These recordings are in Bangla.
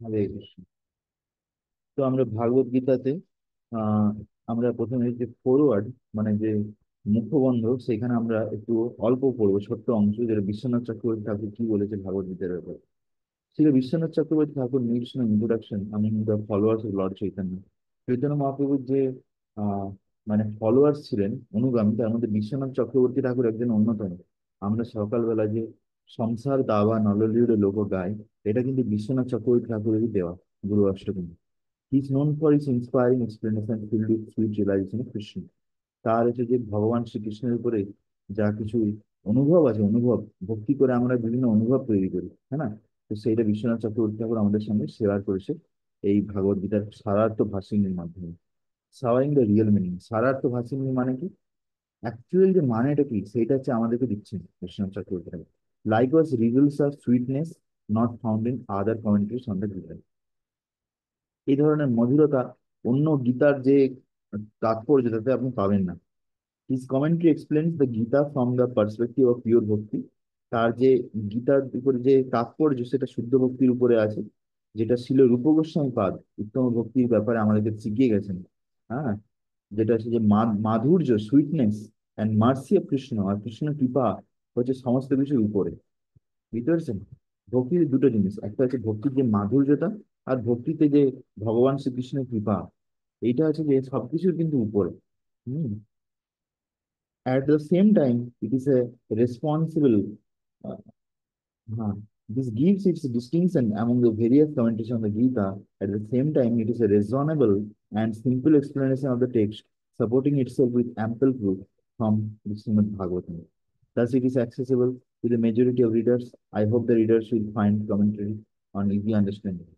হরে কৃষ্ণ। তো আমরা ভাগবত গীতাতে আহ আমরা প্রথমে যে ফরওয়ার্ড, মানে যে মুখবন্ধ, সেখানে আমরা একটু অল্প পড়বো, ছোট্ট অংশ, যেটা বিশ্বনাথ চক্রবর্তী ঠাকুর কি বলেছে ভাগবত গীতার ব্যাপারে। শ্রী বিশ্বনাথ চক্রবর্তী ঠাকুর নিডস নো ইন্ট্রোডাকশন আমি the followers of Lord Chaitanya. Chaitanya মহাপ্রভুর যে আহ মানে ফলোয়ার্স ছিলেন, অনুগামী, তার মধ্যে বিশ্বনাথ চক্রবর্তী ঠাকুর একজন অন্যতম। আমরা সকালবেলা যে সংসার দাবা নললিউডে লোক গায়, এটা কিন্তু বিশ্বনাথ চক্রবর্তী ঠাকুরেরই দেওয়া গুরু অষ্টকী। He is known for his inspiring explanation filled with sweet realisation of Krishna. তার হচ্ছে যে ভগবান শ্রীকৃষ্ণের উপরে যা কিছু অনুভব আছে, অনুভব ভক্তি করে আমরা বিভিন্ন অনুভব তৈরি করি, হ্যাঁ না? তো সেইটা বিশ্বনাথ চক্রবর্তী ঠাকুর আমাদের সঙ্গে শেয়ার করেছে এই ভাগবত গীতার সারার্থ ভাষিণীর মাধ্যমে। সাওয়ারিং দ্য রিয়েল মিনিং, সারার্থ ভাষিণী মানে কি, অ্যাকচুয়াল যে মানেটা কি, সেটা হচ্ছে আমাদেরকে দিচ্ছেন Vishwanath Chakraborty Thakur. Like was reveals of sweetness not found in other commentaries on the Gita. এই ধরনের মধুরতা অন্য গীতার যে তাৎপর্য, তাতে আপনি পাবেন না। His commentary explains the Gita from the perspective of pure ভক্তি। তার যে গীতার উপরে যে তাৎপর্য, সেটা শুদ্ধ ভক্তির উপরে আছে, যেটা ছিল রূপ গোস্বামী পাদ উত্তম ভক্তির ব্যাপারে আমাদেরকে শিখিয়ে গেছেন। হ্যাঁ, যেটা হচ্ছে যে মাধুর্য, sweetness and mercy of Krishna, আর কৃষ্ণ কৃপা হচ্ছে সমস্ত কিছুর উপরে। বুঝতে পারছেন? ভক্তির দুটো জিনিস, একটা হচ্ছে ভক্তির যে মাধুর্যতা, আর ভক্তিতে যে ভগবান শ্রীকৃষ্ণের কৃপা, এইটা হচ্ছে যে সবকিছুর কিন্তু উপরে। হম At the same time, it is a responsible. Uh, huh. This gives its distinction among the various commentaries on the Gita. At the same time, it is a reasonable and simple explanation of the text, supporting itself with ample proof from the Srimad Bhagavatam. Thus, it is accessible to the majority of readers. I hope the readers will find commentary on easy understanding.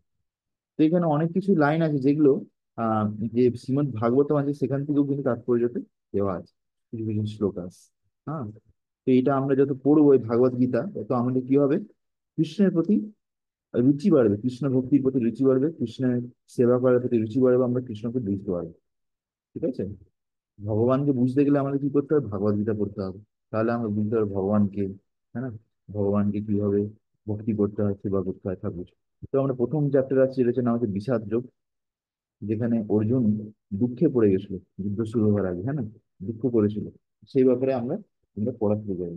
তো এখানে অনেক কিছু লাইন আছে যেগুলো আহ যে শ্রীমদ ভাগবতম আছে সেখান থেকেও কিন্তু তাৎপর্যতে দেওয়া আছে, কিছু কিছু শ্লোক আছে। হ্যাঁ, তো এটা আমরা যত পড়বো এই ভাগবত গীতা, তত আমাদের কি হবে, কৃষ্ণের প্রতি রুচি বাড়বে, কৃষ্ণ ভক্তির প্রতি রুচি বাড়বে, কৃষ্ণের সেবা করার প্রতি রুচি বাড়বে, আমরা কৃষ্ণকে বুঝতে পারবো। ঠিক আছে? ভগবানকে বুঝতে গেলে আমাদের কি করতে হবে, ভাগবত গীতা পড়তে হবে। তাহলে আমরা বুঝতে পারবো ভগবানকে, হ্যাঁ না, ভগবানকে কিভাবে ভক্তি করতে হয়, সেবা করতে হয়, ঠাকুর। তো আমরা প্রথম চ্যাপ্টার আছে, যেটা হচ্ছে নাম হচ্ছে বিষাদ যোগ, যেখানে অর্জুন দুঃখে পড়ে গেছিল যুদ্ধ শুরু হওয়ার আগে, হ্যাঁ না, দুঃখ করেছিল। সেই ব্যাপারে আমরা আমরা পড়া শুরু করি।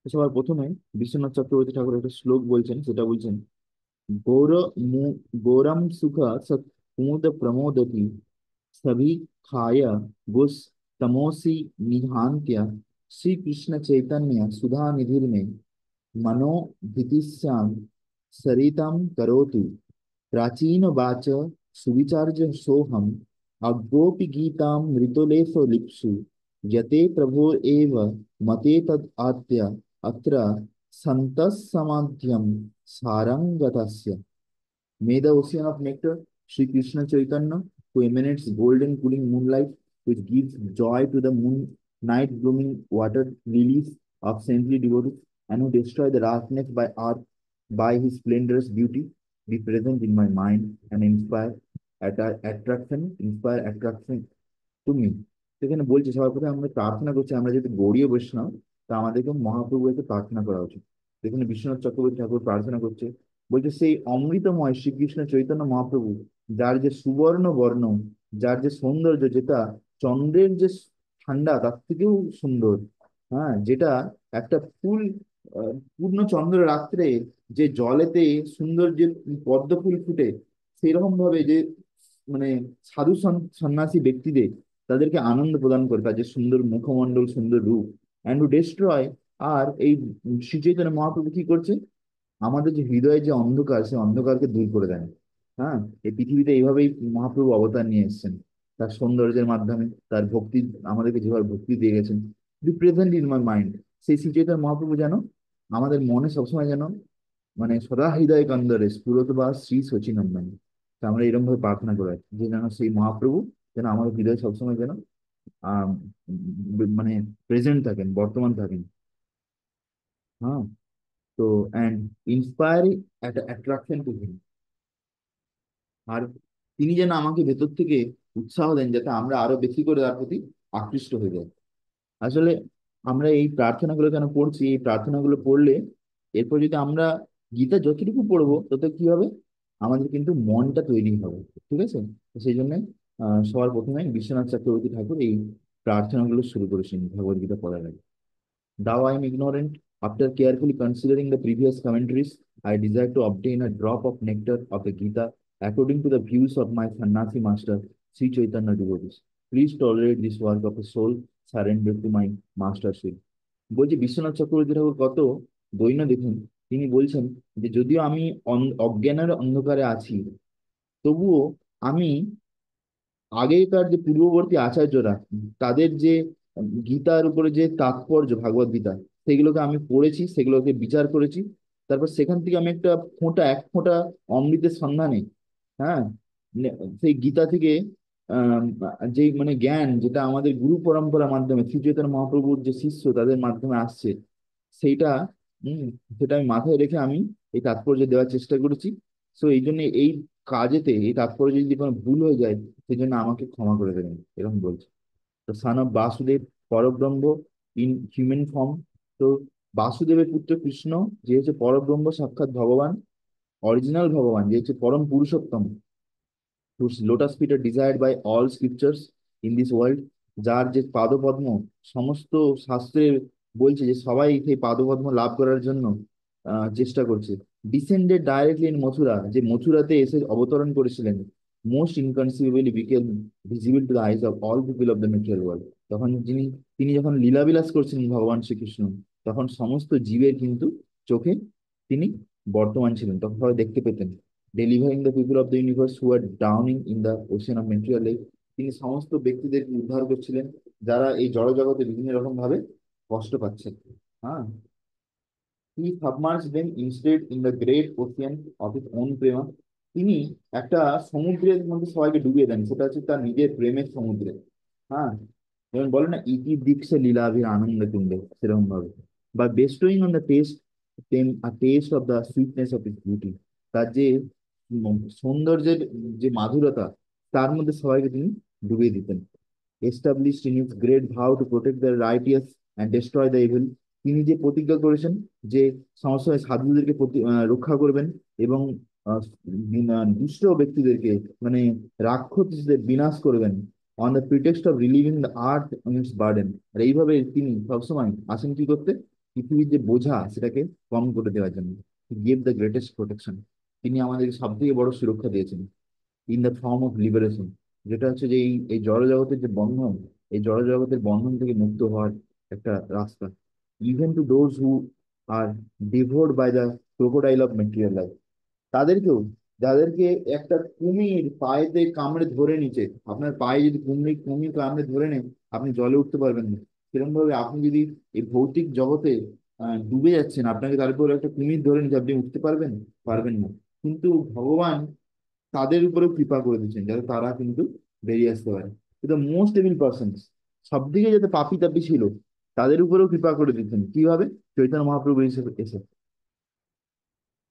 তো সবার প্রথমে বিশ্বনাথ চক্রবর্তী ঠাকুর একটা শ্লোক বলছেন, সেটা বলছেন, গৌর গৌরম সুখ সৎ কুমুদ প্রমোদতি सभी खाय गुस तमोसी निहान्त्य श्री कृष्ण चैतन्य सुधा निधिर में मनो भीतिस्याम सरितम करोतु प्राचीन वाच सुविचार्य सोहम अज्ञोपि गीतां मृतुलेश लिप्सु यते प्रभो एव मते तद आद्य अत्र सन्तः सारंगतस्य। May the ocean of nectar, Sri Krishna Chaitanya, who emanates golden cooling moonlight, which gives joy to the moon night blooming water lilies of saintly devotees, and who destroy the darkness by art by his splendorous beauty, be present in my mind and inspire attraction to me. সেখানে বলছে সবার প্রথমে আমরা প্রার্থনা করছি, আমরা যেহেতু গৌড়ীয় বৈষ্ণব, তা আমাদেরকে মহাপ্রভুর কাছে প্রার্থনা করা উচিত। এখানে বিশ্বনাথ চক্রবর্তী ঠাকুর প্রার্থনা করছে, বলছে সেই অমৃতময় শ্রীকৃষ্ণ চৈতন্য মহাপ্রভু, যার যে সুবর্ণ বর্ণ, যার যে সৌন্দর্য, যেটা চন্দ্রের যে ঠান্ডা তার থেকেও সুন্দর, হ্যাঁ, যেটা একটা ফুল পূর্ণ চন্দ্র রাত্রে যে জলেতে সুন্দর যে পদ্ম ফুল ফুটে, সেরকম ভাবে যে মানে সাধু সন্ন্যাসী ব্যক্তিদের, তাদেরকে আনন্দ প্রদান করে, তার যে সুন্দর মুখমণ্ডল, সুন্দর রূপ, অ্যান্ড টু ডিস্ট্রয়। আর এই শ্রী চৈতন্য মহাপ্রভু কি করছে, আমাদের যে হৃদয়ে যে অন্ধকার, সেই অন্ধকারকে দূর করে দেন। হ্যাঁ, এই পৃথিবীতে এইভাবেই মহাপ্রভু অবতার নিয়ে এসেছেন, তার সৌন্দর্যের মাধ্যমে, তার ভক্তি, আমাদেরকে যেভাবে ভক্তি দিয়ে গেছেন। B present in my mind, সেই শ্রী চৈতন্য মহাপ্রভু যেন আমাদের মনে সবসময় যেন, মানে সদা হৃদয় কন্দরে স্ফুরত বা শ্রী শচীনন্দন। তা আমরা এরকম ভাবে প্রার্থনা করে রাখি যে যেন সেই মহাপ্রভু যেন আমাদের হৃদয়ে সবসময় যেন আহ মানে প্রেজেন্ট থাকেন, বর্তমান থাকেন। হ্যাঁ, তো অ্যান্ড ইন্সপায়ারিং একটা অ্যাট্রাকশন টু হিম। আর তিনি যেন আমাকে ভেতর থেকে উৎসাহ দেন, যাতে আমরা আরো বেশি করে তার প্রতি আকৃষ্ট হয়ে যাই। আসলে আমরা এই প্রার্থনাগুলো কেন পড়ছি, এই প্রার্থনাগুলো পড়লে এরপর যদি আমরা গীতা যতটুকু পড়বো তত কি হবে, আমাদের কিন্তু মনটা তৈরি হবে। ঠিক আছে? তো সেই জন্য সবার প্রথমে বিশ্বনাথ চক্রবর্তী ঠাকুর এই প্রার্থনাগুলো শুরু করেছেন ভগবদ গীতা পড়ার আগে। Thou I am ignorant. After carefully considering the previous commentaries, I desire to obtain a drop of nectar of the Gita according to the views of my Sannyasi master, Sri Chaitanya devotees. Please tolerate this work of a soul surrendered to my mastership. বলছি বিশ্বনাথ চক্রবর্তী ঠাকুর কত দৈন্য দেখুন। তিনি বলছেন যে যদিও আমি অজ্ঞানের অন্ধকারে আছি, তবুও আমি আগেকার যে পূর্ববর্তী আচার্যরা, তাদের যে গীতার উপরে যে তাৎপর্য ভাগবত গীতা, সেগুলোকে আমি পড়েছি, সেগুলোকে বিচার করেছি। তারপর সেখান থেকে আমি একটা এক ফোঁটা অমৃতের সন্ধানে, হ্যাঁ, সেই গীতা থেকে আহ যে মানে জ্ঞান যেটা আমাদের গুরু পরম্পরার মাধ্যমে শ্রী চৈতন্য মহাপ্রভুর যে শিষ্য তাদের মাধ্যমে আসছে, সেইটা হম সেটা আমি মাথায় রেখে আমি এই তাৎপর্য দেওয়ার চেষ্টা করেছি। সো এই জন্য এই কাজেতে এই তাৎপর্য যদি কোনো ভুল হয়ে যায়, সেই জন্য আমাকে ক্ষমা করে দেবেন, এরকম বলছে। তো সান অফ বাসুদেব, পরব্রহ্ম ইন হিউম্যান ফর্ম। তো বাসুদেবের পুত্র কৃষ্ণ, যে হচ্ছে পরব্রহ্ম সাক্ষাৎ ভগবান, অরিজিনাল ভগবান, যে হচ্ছে পরম Purushottam, whose lotus feet are desired by all scriptures in this world, যার যে পাদপদ্ম সমস্ত শাস্ত্রে বলছে যে সবাই সেই পাদপদ্ম লাভ করার জন্য চেষ্টা করছে। ডিসেন্ডেড ডাইরেক্টলি ইন মথুরা, যে মথুরাতে এসে অবতরণ করেছিলেন, most inconceivably became visible to the eyes of all people of the material world. তখন তিনি যখন লীলাবিলাস করছিলেন ভগবান শ্রীকৃষ্ণ, তখন সমস্ত জীবের কিন্তু চোখে তিনি বর্তমান ছিলেন, তখন সবাই দেখতে পেতেন। Delivering the people of the universe who are drowning in the ocean of material life. তিনি সমস্ত ব্যক্তিদেরকে উদ্ধার করছিলেন যারা এই জড়জগতে বিভিন্ন রকম ভাবে কষ্ট পাচ্ছেন। হ্যাঁ, he submerge them instead in the great ocean of his own prema. তিনি একটা সমুদ্রের মধ্যে সবাইকে ডুবিয়ে দেন, সেটা হচ্ছে তার নিজের প্রেমের সমুদ্রে। হ্যাঁ, যেমন বলে না, ইতি দীক্ষে লীলাভির আনন্দ কুণ্ডে, সেরকম ভাবে। বা bestowing on the taste taste of the sweetness of his beauty, তার যে সৌন্দর্যের যে মাধুরতা, তার মধ্যে সবাইকে তিনি ডুবিয়ে দিতেন। established in his great vow to protect the righteous and destroy the evil, তিনি যে প্রতিজ্ঞা করেছেন যে সবসময় সাধুদেরকে রক্ষা করবেন এবং দুষ্ট ব্যক্তিদেরকে মানে রাক্ষসদের বিনাশ করবেন, on the pretext of relieving the earth on its burden. আর এইভাবে তিনি সবসময় আসেন কি করতে, পৃথিবীর যে বোঝা সেটাকে কম করে দেওয়ার জন্য। গিভ দ্য গ্রেটেস্ট প্রোটেকশন, তিনি আমাদেরকে সব থেকে বড় সুরক্ষা দিয়েছেন, in the form of liberation, যেটা হচ্ছে যে এই জড়জগতের যে বন্ধন, এই জড়জগতের বন্ধন থেকে মুক্ত হওয়ার একটা রাস্তা। Even to those who are devoured by the crocodile of material life, তাদেরকেও, যাদেরকে একটা কুমির পায়েতে কামড়ে ধরে নিচে, আপনার পায়ে যদি কুমির কুমির কামড়ে ধরে নেয়, আপনি জলে উঠতে পারবেন না। সেরকম ভাবে আপনি যদি এই ভৌতিক জগতে ডুবে যাচ্ছেন, আপনাকে তারপর একটা কুমির ধরে নিচ্ছে, আপনি উঠতে পারবেন? পারবেন না। কিন্তু ভগবান তাদের উপরেও কৃপা করে দিচ্ছেন যাতে তারা কিন্তু বেরিয়ে আসতে পারে। কিন্তু মোস্ট এভিল পার্সন, সব দিকে যাতে পাপি তাপি ছিল, তাদের উপরেও কৃপা করে দিচ্ছেন কিভাবে, চৈতন্য মহাপ্রভু হিসেবে এসে।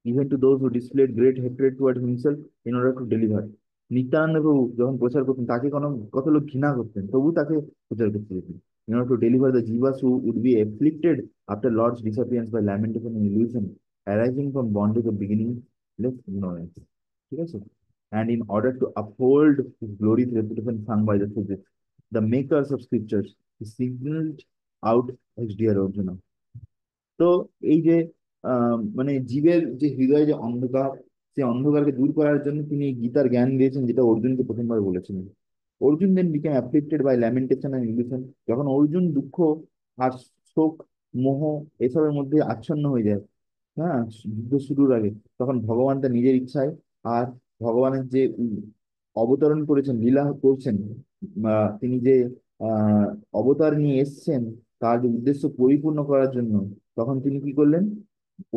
Even to those who displayed great hatred toward himself in order to deliver. Nityananda Prabhu যখন প্রচার করতেন, তাকে কত লোক ঘৃণা করতেন, তবু তাকে প্রচার করতে দিতেন। In order to deliver the jivas who would be afflicted after lord's disappearance by lamentation and illusion arising from bondage of beginningless ignorance. ঠিক আছে? And in order to uphold his glorious reputation sung by the physics, the makers of scriptures, he signaled out his dear Arjuna. তো এই যে মানে জীবের যে হৃদয়ে যে অন্ধকার, সেই অন্ধকারকে দূর করার জন্য তিনি এই গীতার জ্ঞান দিয়েছেন, যেটা অর্জুনকে প্রথমবার বলেছিলেন। Arjun then became afflicted by lamentation and illusion. যখন অর্জুন দুঃখ আর শোক, মোহ এসবের মধ্যে আচ্ছন্ন হয়ে যায়, হ্যাঁ, যুদ্ধ শুরুর আগে, তখন ভগবান তার নিজের ইচ্ছায় আর ভগবানের যে অবতরণ করেছেন, লীলা করছেন, তিনি যে অবতার নিয়ে এসছেন তার যে উদ্দেশ্য পরিপূর্ণ করার জন্য, তখন তিনি কি করলেন,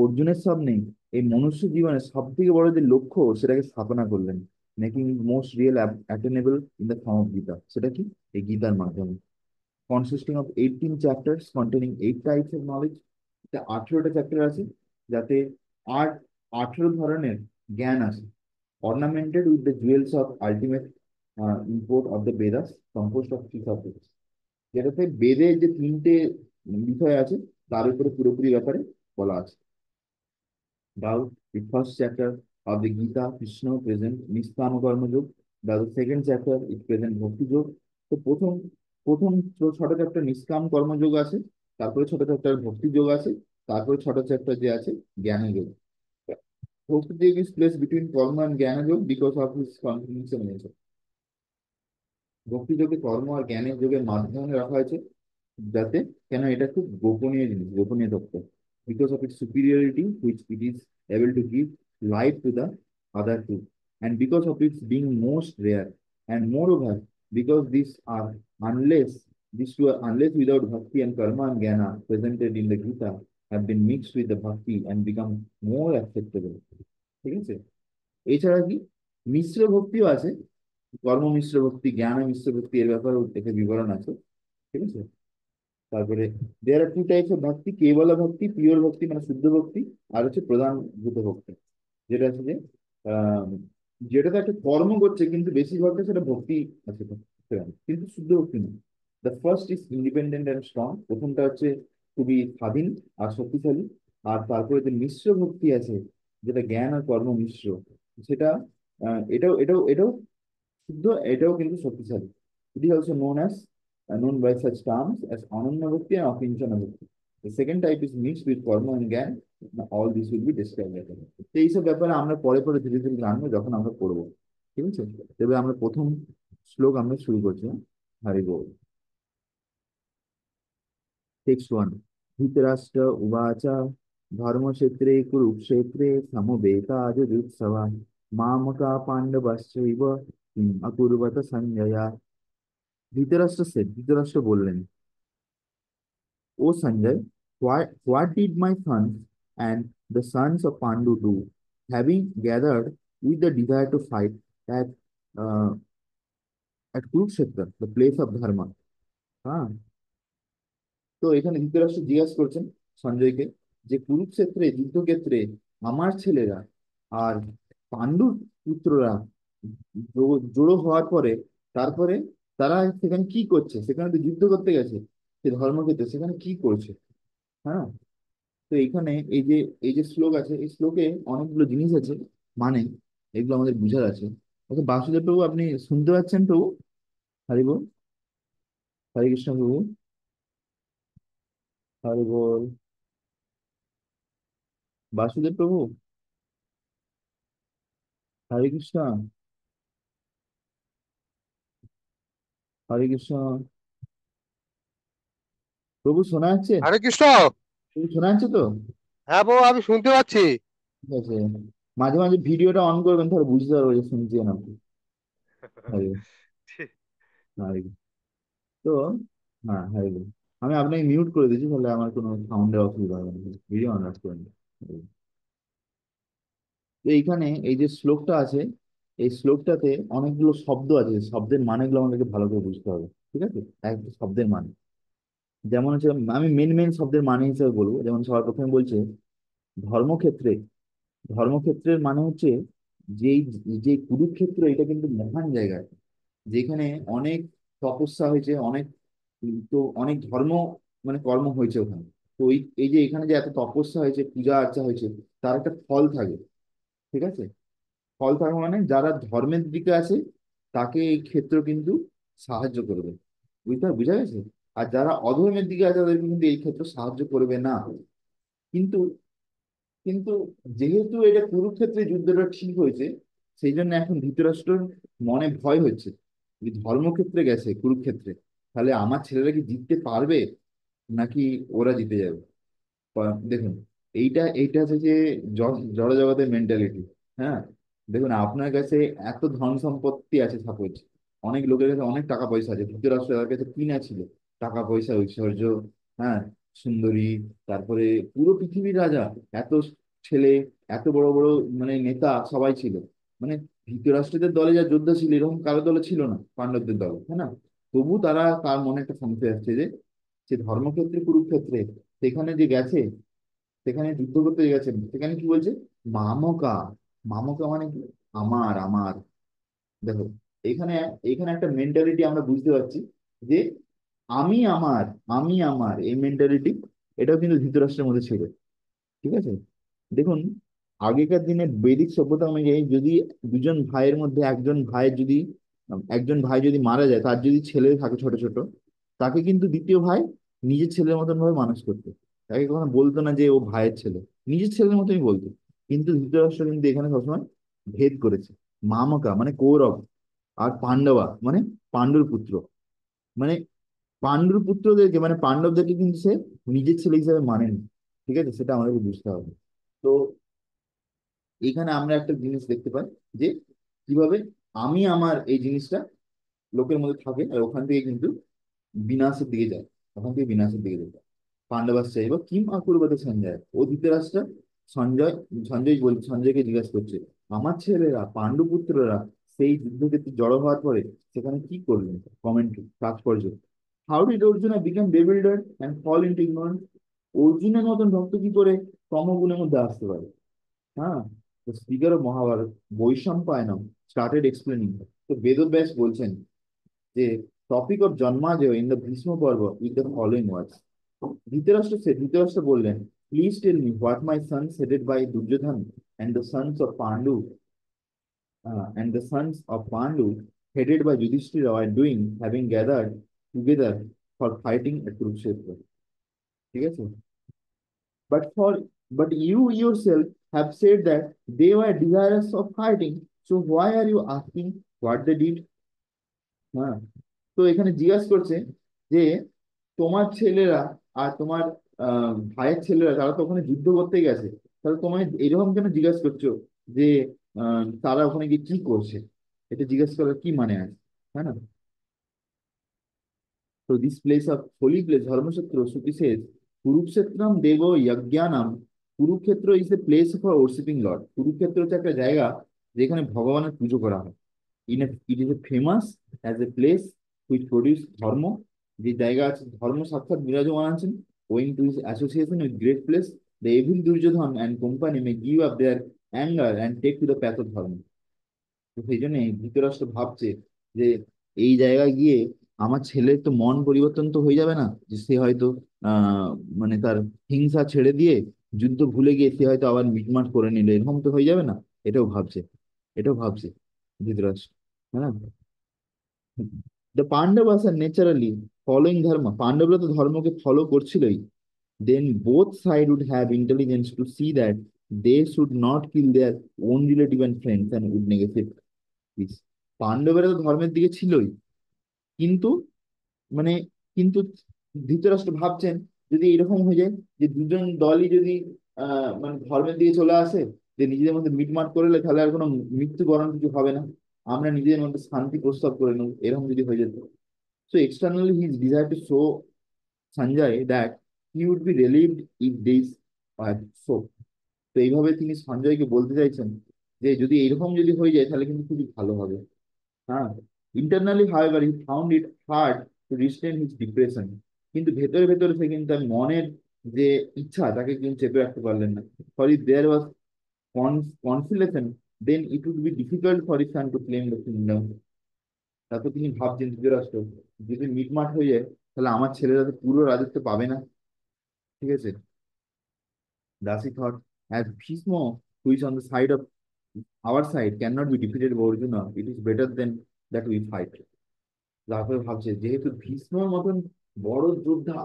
অর্জুনের সামনে এই মনুষ্য জীবনের সব থেকে বড় যে লক্ষ্য সেটাকে স্থাপনা করলেন, making most real attainable in the form of Gita. সেটা কি, এই গীতার মাধ্যমে। Consisting of 18 chapters containing 8 types of knowledge, এটা 18টা চ্যাপ্টার আছে, যাতে আট 18 ধরনের জ্ঞান আছে। অর্নামেন্টেড with the jewels of ultimate import of the Vedas, compost of 3 subjects, যেটাতে বেদের যে 3টে বিষয় আছে তার উপরে পুরোপুরি ব্যাপারে বলা আছে। About the first chapter of the Gita, Krishna present Niskama Karma Yoga. The second chapter is present Bhakti Yoga. তো প্রথম ছোট চ্যাপ্টার নিষ্কাম কর্মযোগ আছে, তারপরে ছোট চ্যাপ্টার ভক্তি যোগ আছে, তারপরে ছোট চ্যাপ্টার যে আছে জ্ঞান যোগ। ভক্তি যোগ ইজ প্লেস বিটুইন কর্ম অ্যান্ড জ্ঞান যোগ because of his confidential nature. ভক্তি যোগে কর্ম আর জ্ঞানের যোগের মাধ্যমে রাখা হয়েছে, যাতে কেন এটা খুব গোপনীয় জিনিস, গোপনীয় তথ্য, because of its superiority which it is able to give light to the other two, and because of its being most rare, and moreover because these are unless these two are unless without bhakti and karma and jnana presented in the Gita have been mixed with the bhakti and become more acceptable। ঠিক আছে, এছাড়া কি মিশ্র ভক্তিও আছে, কর্ম মিশ্র ভক্তি, জ্ঞান মিশ্র ভক্তি, এর ব্যাপারেও এতে বিবরণ আছে। ঠিক আছে, তারপরে দেয়ার আর টু টাইপস অফ ভক্তি, কেবল ভক্তি, পিওর ভক্তি মানে শুদ্ধ ভক্তি, আর হচ্ছে প্রধান ভূত ভক্তি, যেটা হচ্ছে যে আহ যেটাতে একটা কর্ম করছে কিন্তু বেশিরভাগটা সেটা ভক্তি আছে, কিন্তু শুদ্ধ ভক্তি নয়। The first is independent and strong, প্রথমটা হচ্ছে খুবই স্বাধীন আর শক্তিশালী। আর তারপরে যে মিশ্র ভক্তি আছে, যেটা জ্ঞান আর কর্ম মিশ্র, সেটা এটাও শুদ্ধ, এটাও কিন্তু শক্তিশালী। It is also known as known by such terms as Ananya Bhakti and Akinchana Bhakti. The second type is mixed with karma and জ্ঞান। All this will be described later. তো এইসব ব্যাপারে আমরা পরে পরে ধীরে ধীরে জানবো যখন আমরা পড়বো। ঠিক আছে, তবে আমরা প্রথম শ্লোক আমরা শুরু করছি। হরি বল। Text one. ধৃতরাষ্ট্র উবাচ ধর্মক্ষেত্রে কুরুক্ষেত্রে সমবেতাযুজুৎসবা মামকা পাণ্ডবাশ্চৈব কিম অকুর্বত সঞ্জয়া। ধৃতরাষ্ট্র বললেন, O Sanjay, what did my sons and the sons of Pandu do, having gathered with the desire to fight at uh, at Kurukshetra, the place of Dharma? হ্যাঁ, তো এখানে ধৃতরাষ্ট্র জিজ্ঞাসা করছেন সঞ্জয়কে যে কুরুক্ষেত্রে যুদ্ধক্ষেত্রে আমার ছেলেরা আর পাণ্ডুর পুত্ররা জড়ো হওয়ার পরে, তারপরে তারা সেখানে কি করছে, সেখানে তো যুদ্ধ করতে গেছে, সে ধর্মক্ষেত্রে সেখানে কি করছে। হ্যাঁ, তো এখানে এই যে শ্লোক আছে, এই শ্লোকে অনেকগুলো জিনিস আছে, মানে এগুলো আমাদের বুঝার আছে। আচ্ছা বাসুদেব প্রভু, আপনি শুনতে পাচ্ছেন প্রভু? হরি বল। হরে কৃষ্ণ প্রভু। হরি বল। বাসুদেব প্রভু। হরে কৃষ্ণ। হরে কৃষ্ণ। প্রভু শোনা যাচ্ছে? হরে কৃষ্ণ। প্রভু শোনা যাচ্ছে তো? হ্যাঁ বাবু, আমি শুনতে পাচ্ছি। ঠিক আছে, মাঝে মাঝে ভিডিওটা অন করবেন, তাহলে বুঝতে পারবো যে শুনছেন আপনি। হরি বল। হরি বল। তো হ্যাঁ, হরি বল। আমি আপনাকে মিউট করে দিচ্ছি, তাহলে আমার কোনো সাউন্ডের অসুবিধা হবে না, ভিডিও অন রাখতে পারেন। তো এইখানে এই যে শ্লোকটা আছে, এই শ্লোকটাতে অনেকগুলো শব্দ আছে, শব্দের মানেগুলো আমাদেরকে ভালো করে বুঝতে হবে। ঠিক আছে, এক শব্দের মানে, যেমন হচ্ছে আমি মেন শব্দের মানে হিসেবে বলবো। যেমন সবার প্রথমে বলছে ধর্মক্ষেত্রে। ধর্মক্ষেত্রের মানে হচ্ছে যে যে কুরুক্ষেত্র, এটা কিন্তু মহান জায়গা, যেখানে অনেক তপস্যা হয়েছে, অনেক তো অনেক ধর্ম মানে কর্ম হয়েছে ওখানে। তো এই যে এখানে যে এত তপস্যা হয়েছে, পূজা আর্চা হয়েছে, তার একটা ফল থাকে। ঠিক আছে, ফল থাকা মানে যারা ধর্মের দিকে আছে তাকে এই ক্ষেত্র কিন্তু সাহায্য করবে। বুঝা গেছে? আর যারা অধর্মের দিকে আছে তাদেরকে কিন্তু এই ক্ষেত্র সাহায্য করবে না। কিন্তু কিন্তু যেহেতু এটা কুরুক্ষেত্রে যুদ্ধটা ঠিক হয়েছে, সেই জন্য এখন ধৃতরাষ্ট্রের মনে ভয় হচ্ছে যে ধর্মক্ষেত্রে গেছে কুরুক্ষেত্রে, তাহলে আমার ছেলেরা কি জিততে পারবে, নাকি ওরা জিতে যাবে। দেখুন, এইটা হচ্ছে যে জড় জগতের মেন্টালিটি। হ্যাঁ, দেখুন আপনার কাছে এত ধন সম্পত্তি আছে, সাপোজ অনেক লোকের কাছে অনেক টাকা পয়সা আছে, ধৃতরাষ্ট্রের কাছে কি না ছিল, টাকা পয়সা, ঐশ্বর্য, হ্যাঁ, সুন্দরী, তারপরে পুরো পৃথিবীর রাজা, এত ছেলে, এত বড় বড় মানে নেতা সবাই ছিল। মানে ধৃতরাষ্ট্রদের দলে যা যোদ্ধা ছিল, এরকম কারো দলে ছিল না পাণ্ডবদের দলে, হ্যাঁ না? তবু তার মনে একটা সংশয় আসছে যে সে ধর্মক্ষেত্রে কুরুক্ষেত্রে সেখানে যে গেছে, সেখানে যুদ্ধ করতে গেছে, সেখানে কি বলছে, মামকা। মামকা মানে কি? আমার আমার। দেখো, এখানে এখানে একটা মেন্টালিটি আমরা বুঝতে পারছি যে আমি আমার, আমি আমার এই মেন্টালিটি, এটাও কিন্তু ধৃতরাষ্ট্রের মধ্যে ছিল। ঠিক আছে, দেখুন আগেকার দিনে বৈদিক সভ্যতা অনুযায়ী যদি দুজন ভাইয়ের মধ্যে একজন ভাই যদি মারা যায়, তার যদি ছেলে থাকে ছোট ছোট, তাকে কিন্তু দ্বিতীয় ভাই নিজের ছেলের মতন ভাবে মানুষ করতো। তাকে কখনো বলতো না যে ও ভাইয়ের ছেলে, নিজের ছেলের মতনই বলতো। কিন্তু ধৃতরাষ্ট্র কিন্তু এখানে সবসময় ভেদ করেছে। মামকা মানে কৌরব, আর পাণ্ডবা মানে পাণ্ডুর পুত্র, মানে পাণ্ডুর পুত্রদেরকে মানে পাণ্ডবদেরকে কিন্তু সে নিজের ছেলে হিসেবে মানেনি। ঠিক আছে, সেটা আমাদেরকে বুঝতে হবে। তো এখানে আমরা একটা জিনিস দেখতে পাই যে কিভাবে আমি আমার এই জিনিসটা লোকের মধ্যে থাকে, আর ওখান থেকে কিন্তু বিনাশের দিকে যায়, ওখান থেকে বিনাশের দিকে যেতে পাণ্ডবাশ্চা এবার কিম অকুর্বত সঞ্জয় ও ধৃতরাষ্ট্র। সঞ্জয় সঞ্জয়কে জিজ্ঞাসা করছে, আমার ছেলেরা পাণ্ডুপুত্ররা সেই যুদ্ধক্ষেত্রে জড়ো হওয়ার পরে সেখানে কি করলেন? কমেন্ট্রি, তাৎপর্য। How did Arjuna become bewildered and fall into ignorance? অর্জুনের মতন ভক্ত কি করে তমগুণের মধ্যে আসতে পারে? হ্যাঁ, the speaker of Mahabharata বৈশম্পায়নম started explaining. তো বেদব্যাস বলছেন যে topic of Janamejaya in the Bhishma Parva with the following words. Dhritarashtra বললেন, please tell me what my sons headed by Duryodhana and the sons of Pandu and the sons of Pandu headed by Yudhishthira are doing, having gathered together for fighting at Kurukshetra. ঠিক আছে? But for but you yourself have said that they were desirous of fighting. So why are you asking what they did? হ্যাঁ, তো এখানে জিজ্ঞাসা করছে যে তোমার ছেলেরা আর তোমার ভাইয়ের ছেলেরা তারা তো ওখানে যুদ্ধ করতে গেছে, তাহলে তোমায় এরকম কেন জিজ্ঞাসা করছো যে তারা ওখানে গিয়ে কি করছে? এটা জিজ্ঞাসা করার কি মানে আছে? হ্যাঁ না? So this place of holy place, Dharmakshetra, Shruti says, Kurukshetram Devo Yajnanam. Kurukshetra is a place for worshiping Lord. Kurukshetra হচ্ছে একটা জায়গা যেখানে ভগবানের পুজো করা হয়। It is a famous as a place which produce ধর্ম, যে জায়গা আছে ধর্ম সাক্ষাৎ বিরাজমান আছেন। Owing to his association with great place, the evil Duryodhan and company may give up their anger and take to the path of dharma. তো সেই জন্য ধৃতরাষ্ট্র ভাবছে যে এই জায়গায় গিয়ে আমার ছেলের তো মন পরিবর্তন তো হয়ে যাবে না, যে সে হয়তো আহ মানে তার হিংসা ছেড়ে দিয়ে যুদ্ধ ভুলে গিয়ে সে হয়তো আবার মিটমাট করে নিল, এরকম তো হয়ে যাবে না। এটাও ভাবছে, এটাও ভাবছে ধৃতরাষ্ট্র। হ্যাঁ, the Pandavas are naturally following dharma, পাণ্ডবরা তো ধর্মকে ফলো করছিলই। Then both sides would have intelligence to see that they should not kill their own relative and friends and would negotiate peace. পাণ্ডবেরা তো ধর্মের দিকে ছিলই, কিন্তু মানে কিন্তু ধৃতরাষ্ট্র ভাবছেন যদি এরকম হয়ে যায় যে দুজন দলই যদি মানে ধর্মের দিকে চলে আসে, যে নিজেদের মধ্যে মিটমাট করলে তাহলে আর কোনো মৃত্যুবরণ কিছু হবে না, আমরা নিজেদের মধ্যে শান্তি প্রস্তাব করে নেব, এরকম যদি হয়ে যেত। So externally, his desire to show Sanjay that he would be relieved if this were so. তো এইভাবে তিনি সঞ্জয়কে বলতে চাইছেন যে যদি এরকম যদি হয়ে যায় তাহলে কিন্তু খুবই ভালো হবে। হ্যাঁ, internally however he found it hard to restrain his depression. কিন্তু ভেতরে ভেতরে সে কিন্তু তার মনের যে ইচ্ছা তাকে কিন্তু চেপে রাখতে পারলেন না। For if there was conciliation, then it would be difficult for his son to claim the kingdom. তারপর তিনি ভাবছেন ধৃতরাষ্ট্র, যদি মিটমাট হয়ে যায় তাহলে আমার ছেলেরা তো পুরো রাজত্ব পাবে না। ঠিক আছে, thus he thought, as Bhishma, who is on the side of our side, cannot be defeated by Arjuna, it is better than that we fight. তারপরে ভাবছে যেহেতু ভীষ্মর মতন বড় যোদ্ধা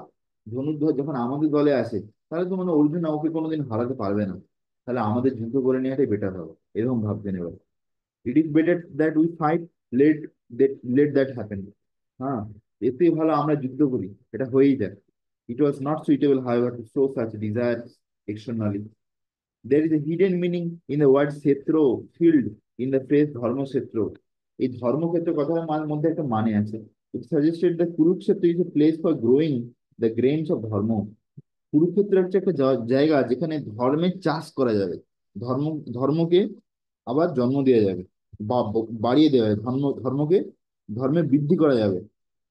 ধনুর্ধর যখন আমাদের দলে আসে, তাহলে তো মানে অর্জুন ওকে কোনোদিন হারাতে পারবে না, তাহলে আমাদের যুদ্ধ করে নেওয়াটাই বেটার হবে, এরকম ভাবছেন এবার। It is better that we fight, let let that happen. হ্যাঁ, এতে ভালো আমরা যুদ্ধ করি, এটা হয়েই যায়। It was not suitable however to show such desire externally. There is a hidden meaning in the word kshetro, field, in the phrase dharmakshetro. এই ধর্মক্ষেত্র কথার মধ্যে একটা মানে আছে। It suggested that Kurukshetra is a place for growing the grains of dharma. Kurukshetra হচ্ছে একটা জায়গা যেখানে ধর্মের চাষ করা যাবে, ধর্ম ধর্মকে আবার জন্ম দেওয়া যাবে, বা বাড়িয়ে দেওয়া যাবে, ধর্মকে ধর্মের বৃদ্ধি করা যাবে।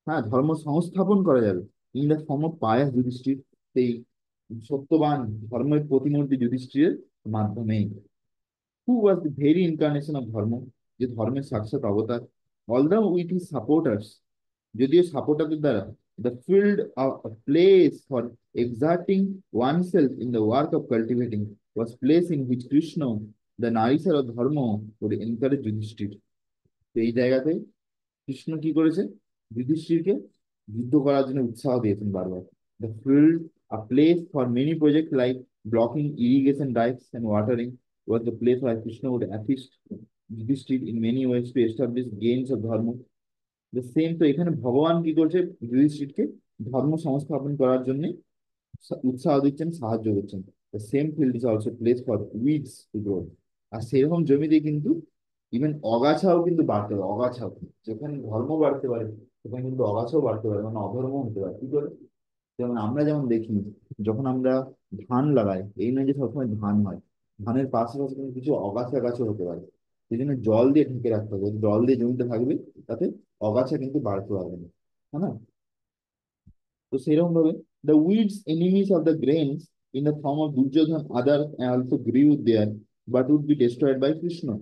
হ্যাঁ, ধর্ম সংস্থাপন করা যাবে in the form of pious Yudhishthira, সেই সত্যবান ধর্মের প্রতিমূর্তি যুধিষ্ঠিরের মাধ্যমে। Who was the very incarnation of dharma, যে ধর্মের সাক্ষাৎ অবতার। অলদাও উইথ হিজ সাপোর্টার্স, যদিও সাপোর্টারদের দ্বারা, the field of place for exerting oneself in the work of cultivating. was place in which Krishna, the nourisher of dharma, would encourage Yudhishthir. তো এই জায়গাতে কৃষ্ণ কি করেছে, যুধিষ্ঠিরকে যুদ্ধ করার জন্য উৎসাহ দিয়েছেন বারবার। The field, a place for many project like blocking irrigation dikes and watering, was the place where Krishna would assist Yudhishthir in many ways to establish gains of dharma. The same, তো এখানে ভগবান কি করছে, যুধিষ্ঠিরকে ধর্ম সংস্থাপন করার জন্য উৎসাহ দিচ্ছেন, সাহায্য করছেন। The same field is also place for weeds to grow. আর সেরকম জমিতে কিন্তু ইভেন অগাছাও কিন্তু বাড়তে পারে, অগাছাও যেখানে ধর্ম বাড়তে পারে সেখানে কিন্তু অগাছাও বাড়তে পারে, মানে অধর্ম হতে পারে। কি করে? যেমন আমরা যেমন দেখি, যখন আমরা ধান লাগাই, এই নয় যে সবসময় ধান হয়, ধানের পাশাপাশি কিন্তু কিছু অগাছা গাছও হতে পারে। সেই জন্য জল দিয়ে ঢেকে রাখতে হবে, জল দিয়ে জমিতে থাকবে, তাতে অগাছা কিন্তু বাড়তে পারবে না, হ্যাঁ না? তো সেরকম ভাবে the weeds enemies of the grains in the form of Duryodhan other also grew there but would be destroyed by Krishna.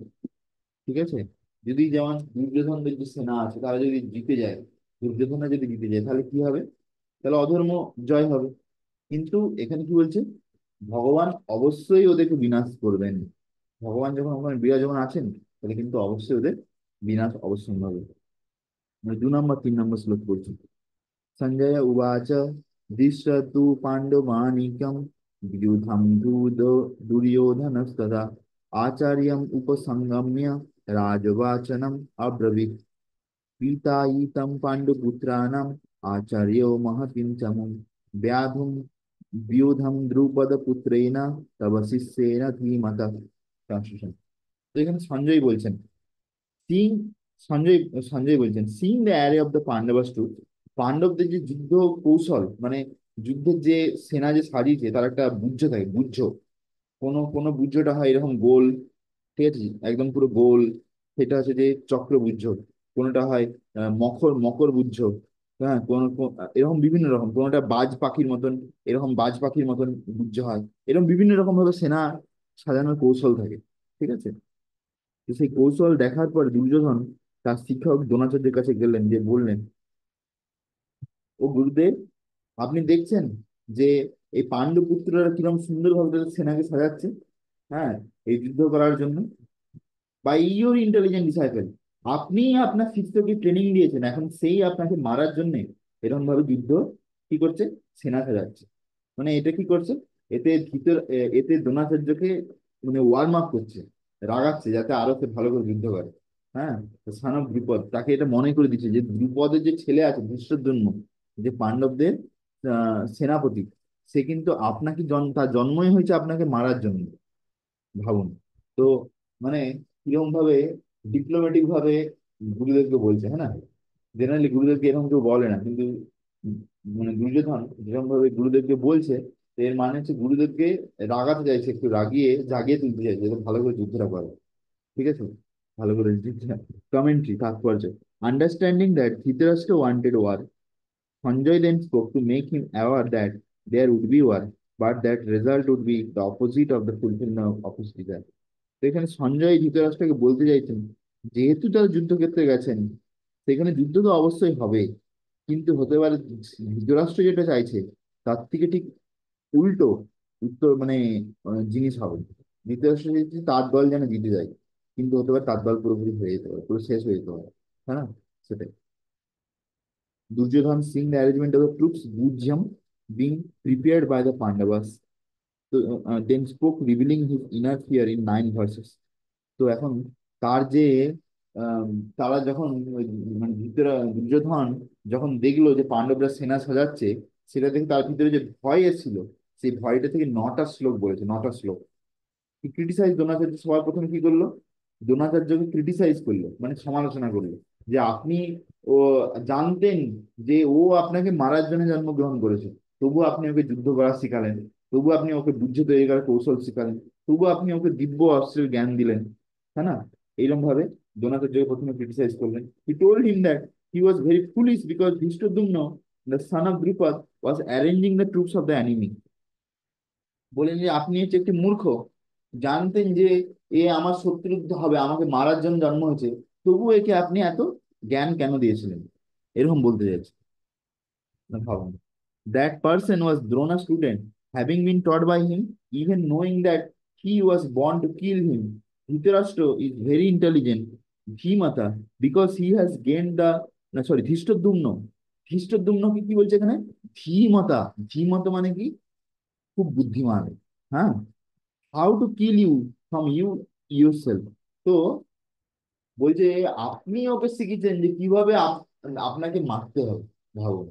ঠিক আছে? যদি যেমন দুর্যোধনদের যে সেনা আছে তারা যদি জিতে যায়, দুর্যোধনা যদি জিতে যায় তাহলে কি হবে? তাহলে অধর্ম জয় হবে। কিন্তু এখানে কি বলছে, ভগবান অবশ্যই ওদেরকে বিনাশ করবেন। ভগবান যখন ওখানে বিরাজমান আছেন, তাহলে কিন্তু অবশ্যই ওদের বিনাশ অবশ্যই হবে। মানে 2 নম্বর 3 নম্বর শ্লোক পড়ছি। संजय उवाच दृश्यतु पाण्डवानीकं व्यूढं दुर्योधनस्तदा आचार्यम् उपसंगम्य राजवाचनम् अब्रवीत् पीतायितं पाण्डुपुत्राणाम् आचार्यो महतीं चमुं व्याधुं व्यूढं দ্রুপদপুত্রেণ তব শিষ্যেন ধীমতা। ট্রান্সলেশন। তো এখানে সঞ্জয় বলছেন, সিং সঞ্জয় সঞ্জয় বলছেন, seeing the array of the Pandavas too, পাণ্ডবদের যে যুদ্ধ কৌশল, মানে যুদ্ধের যে সেনা যে সাজিয়েছে তার একটা বুঝ্য থাকে, বুঝ্য। কোনো কোনো বুঝ্যটা হয় এরকম গোল, ঠিক আছে, একদম পুরো গোল, সেটা হচ্ছে যে চক্রবুদ্ধ। কোনোটা হয় মকর মকর বুদ্ধ। হ্যাঁ, এরকম বিভিন্ন রকম, কোনোটা বাজ পাখির মতন, এরকম বাজ পাখির মতন বুদ্ধ হয়। এরকম বিভিন্ন রকম ভাবে সেনা সাজানোর কৌশল থাকে, ঠিক আছে? তো সেই কৌশল দেখার পর দুর্যোধন তার শিক্ষক দ্রোণাচার্যের কাছে গেলেন, যে বললেন, ও গুরুদেব, আপনি দেখছেন যে এই পাণ্ডবপুত্ররা কিরকম সুন্দরভাবে তাদের সেনাকে সাজাচ্ছে, হ্যাঁ, এই যুদ্ধ করার জন্য। বাই ইউর ইন্টেলিজেন্ট ডিসাইপল, আপনি আপনার শিষ্যকে ট্রেনিং দিয়েছেন, এখন সেই আপনাকে মারার জন্য এরকম ভাবে যুদ্ধ কি করছে, সেনা সাজাচ্ছে। মানে এটা কি করছে, এতে দ্রোণাচার্যকে মানে ওয়ার্ম আপ করছে, রাগাচ্ছে, যাতে আরো সে ভালো করে যুদ্ধ করে। হ্যাঁ, সান অফ দ্রুপদ তাকে এটা মনে করে দিচ্ছে যে দ্রুপদের যে ছেলে আছে ধৃষ্টদ্যুম্ন, যে পাণ্ডবদের সেনাপতি, সে কিন্তু আপনাকে তার জন্মই হয়েছে আপনাকে মারার জন্য, ভাবুন। তো মানে কিরকম ভাবে ডিপ্লোম্যাটিক ভাবে গুরুদেবকে বলছে, হ্যাঁ না? জেনারেলি গুরুদেবকে এরকম কেউ বলে না, কিন্তু উম মানে দুর্যোধন যেরকম ভাবে গুরুদেবকে বলছে, তো এর মানে হচ্ছে গুরুদেবকে রাগাতে চাইছে, একটু রাগিয়ে জাগিয়ে তুলতে চাইছে, যাতে ভালো করে যুদ্ধটা করে। ঠিক আছে, ভালো করে যুদ্ধটা। কমেন্ট্রি তাৎপর্য, understanding that Dhritarashtra wanted war, Sanjay then spoke to make him aware that there would be war, but that result would be the opposite of the fulfillment of his desire. তো এখানে সঞ্জয় ধৃতরাষ্ট্রকে বলতে চাইছেন, যেহেতু তারা যুদ্ধক্ষেত্রে গেছেন, সেখানে যুদ্ধ তো অবশ্যই হবে, কিন্তু হতে পারে ধৃতরাষ্ট্র যেটা চাইছে তার থেকে ঠিক উল্টো উত্তর, মানে জিনিস হবে। ধৃতরাষ্ট্র চাইছে তার দল যেন জিতে যায়, কিন্তু হতে পারে তার দল পুরোপুরি হয়ে যেতে পারে, পুরো শেষ হয়ে যেতে পারে, হ্যাঁ না? সেটাই। Duryodhan seeing the arrangement of the troops, Bujyam being prepared by the Pandavas, so, then spoke, revealing his inner fear in 9 verses. তো এখন তার যে আম, তারা যখন মানে দুর্যোধন যখন দেখলো যে পাণ্ডবরা সেনা সাজাচ্ছে, সেটা দেখে তার ভিতরে যে ভয় এসেছিল, সেই ভয়টা থেকে 9টা শ্লোক বলেছে, 9টা শ্লোক। ক্রিটিসাইজ দ্রোণাচার্য সবার প্রথমে কি করলো, দ্রোণাচার্যকে ক্রিটিসাইজ করলো, মানে সমালোচনা করলো, যে আপনি ও জানতেন যে ও আপনাকে মারার জন্য জন্মগ্রহণ করেছে, তবু আপনি ওকে যুদ্ধ করা শিখালেন, তবু আপনি ওকে বুদ্ধি তৈরি করার কৌশল শিখালেন, তবু আপনি ওকে দিব্য অস্ত্রের জ্ঞান দিলেন, তাই না? এইরকম ভাবে দ্রোণাচার্যকে প্রথমে ক্রিটিসাইজ করলেন। He told him that he was very foolish because Dhrishtadyumna, the son of Drupada, was arranging the troops of the enemy. বলেন যে আপনি হচ্ছে একটি মূর্খ, জানতেন যে এ আমার শত্রু হবে, আমাকে মারার জন্য জন্ম হয়েছে, তবু একে আপনি এত জ্ঞান কেন দিয়েছিলেন, এরকম বলতে চাইছে না, ভাবুন। That person was Drona student, having been taught by him, even knowing that he was born to kill him. Dhritarashtra is very intelligent. Dhimata, because he has gained the, না সরি, ধৃষ্টদ্যুম্ন, ধৃষ্টদ্যুম্নকে কি বলছে এখানে? ধীমতা। ধীমতা মানে কি? খুব বুদ্ধিমান। হ্যাঁ, how to kill you from you yourself. তো বলছে আপনি ওকে শিখেছেন যে কিভাবে আপনাকে মারতে হবে। ভাবুন,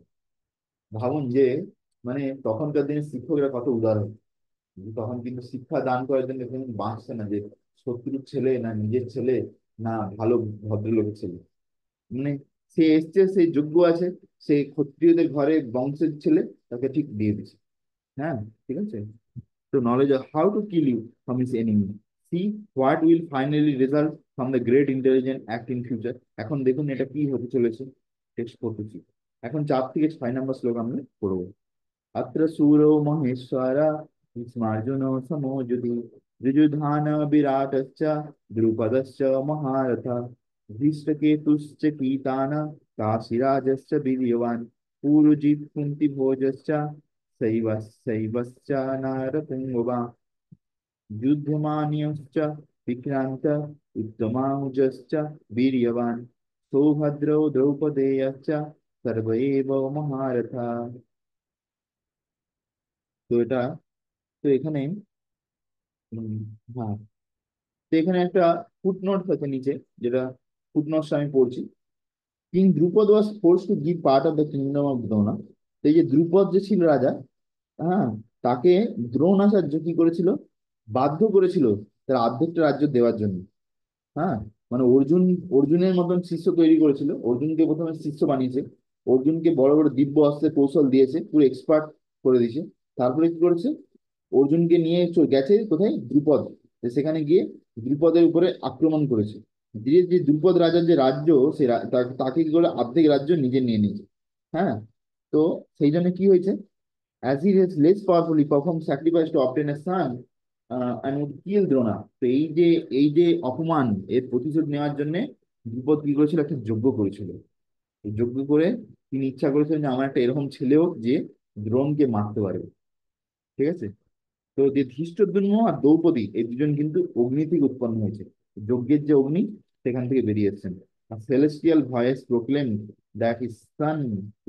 ভাবুন যে মানে তখনকার দিনে শিক্ষকরা কত উদাহরণ। তখন কিন্তু শিক্ষা দান করার জন্য কিন্তু বাঁচছে না যে শত্রুর ছেলে না নিজের ছেলে না ভালো ভদ্রলোকের ছেলে। মানে সে এসছে, সে যোগ্য আছে, সে ক্ষত্রিয়দের ঘরে বংশের ছেলে, তাকে ঠিক দিয়ে দিচ্ছে। হ্যাঁ, ঠিক আছে। তো knowledge of how to kill you from his enemy. See what will finally result from the great intelligent act in future. এখন দেখুন এটা কি হতে চলেছে। টেক্সট পড়তেছি। এখন 4 থেকে 6 নম্বর শ্লোক আমরা পড়বো। अत्र शूरो महेश्वर भीष्मार्जुनो समो युधि युयुधान विराटश्च द्रुपदश्च महारथ धृष्टकेतुश्च कीतान काशीराजश्च वीर्यवान् पूरुजित् कुन्तिभोजश्च शैवश्च नारपुङ्गवा युद्धमान्यश्च विक्रान्त उत्तमाहुजश्च वीर्यवान् सौभद्रौ द्रौपदेयश्च सर्व एव महारथा। তো এটা, তো এখানে উম, হ্যাঁ, তো এখানে একটা ফুটনোট আছে নিচে, যেটা ফুটনোটস আমি পড়ছি। King Drupada was force to give part of the kingdom of Drona. তো এই যে দ্রুপদ যে ছিল রাজা, হ্যাঁ, তাকে দ্রোণাচার্য কি করেছিল? বাধ্য করেছিল তার অর্ধেকটা রাজ্য দেওয়ার জন্য। হ্যাঁ, মানে অর্জুন, অর্জুনের মতন শিষ্য তৈরি করেছিল। অর্জুনকে প্রথমে শিষ্য বানিয়েছে, অর্জুনকে বড় বড় দিব্য অস্ত্রের কৌশল দিয়েছে, পুরো এক্সপার্ট করে দিয়েছে। তারপরে কি করেছে? অর্জুনকে নিয়ে গেছে কোথায়? দ্রুপদ। তো সেখানে গিয়ে দ্রুপদের উপরে আক্রমণ করেছে। দিয়ে যে দ্রুপদ রাজার যে রাজ্য, সে তাকে কি করে অর্ধেক রাজ্য নিজে নিয়ে নিয়েছে। হ্যাঁ, তো সেই জন্য কি হয়েছে? as he has less powerfully performed sacrifice to obtain a son and would kill Drona. তো এই যে অপমান, এর প্রতিশোধ নেওয়ার জন্য দ্রুপদ কি করেছিল? একটা যজ্ঞ করেছিল। এই যজ্ঞ করে তিনি ইচ্ছা করেছিলেন যে আমার একটা এরকম ছেলে হোক যে দ্রোণকে মারতে পারবে। ঠিক আছে। তো যে ধৃষ্টদ্যুম্ন আর দ্রৌপদী, এই দুজন কিন্তু অগ্নি থেকে উৎপন্ন হয়েছে। যজ্ঞের যে অগ্নি, সেখান থেকে বেরিয়ে এসেছেন। আর celestial voice proclaim that is son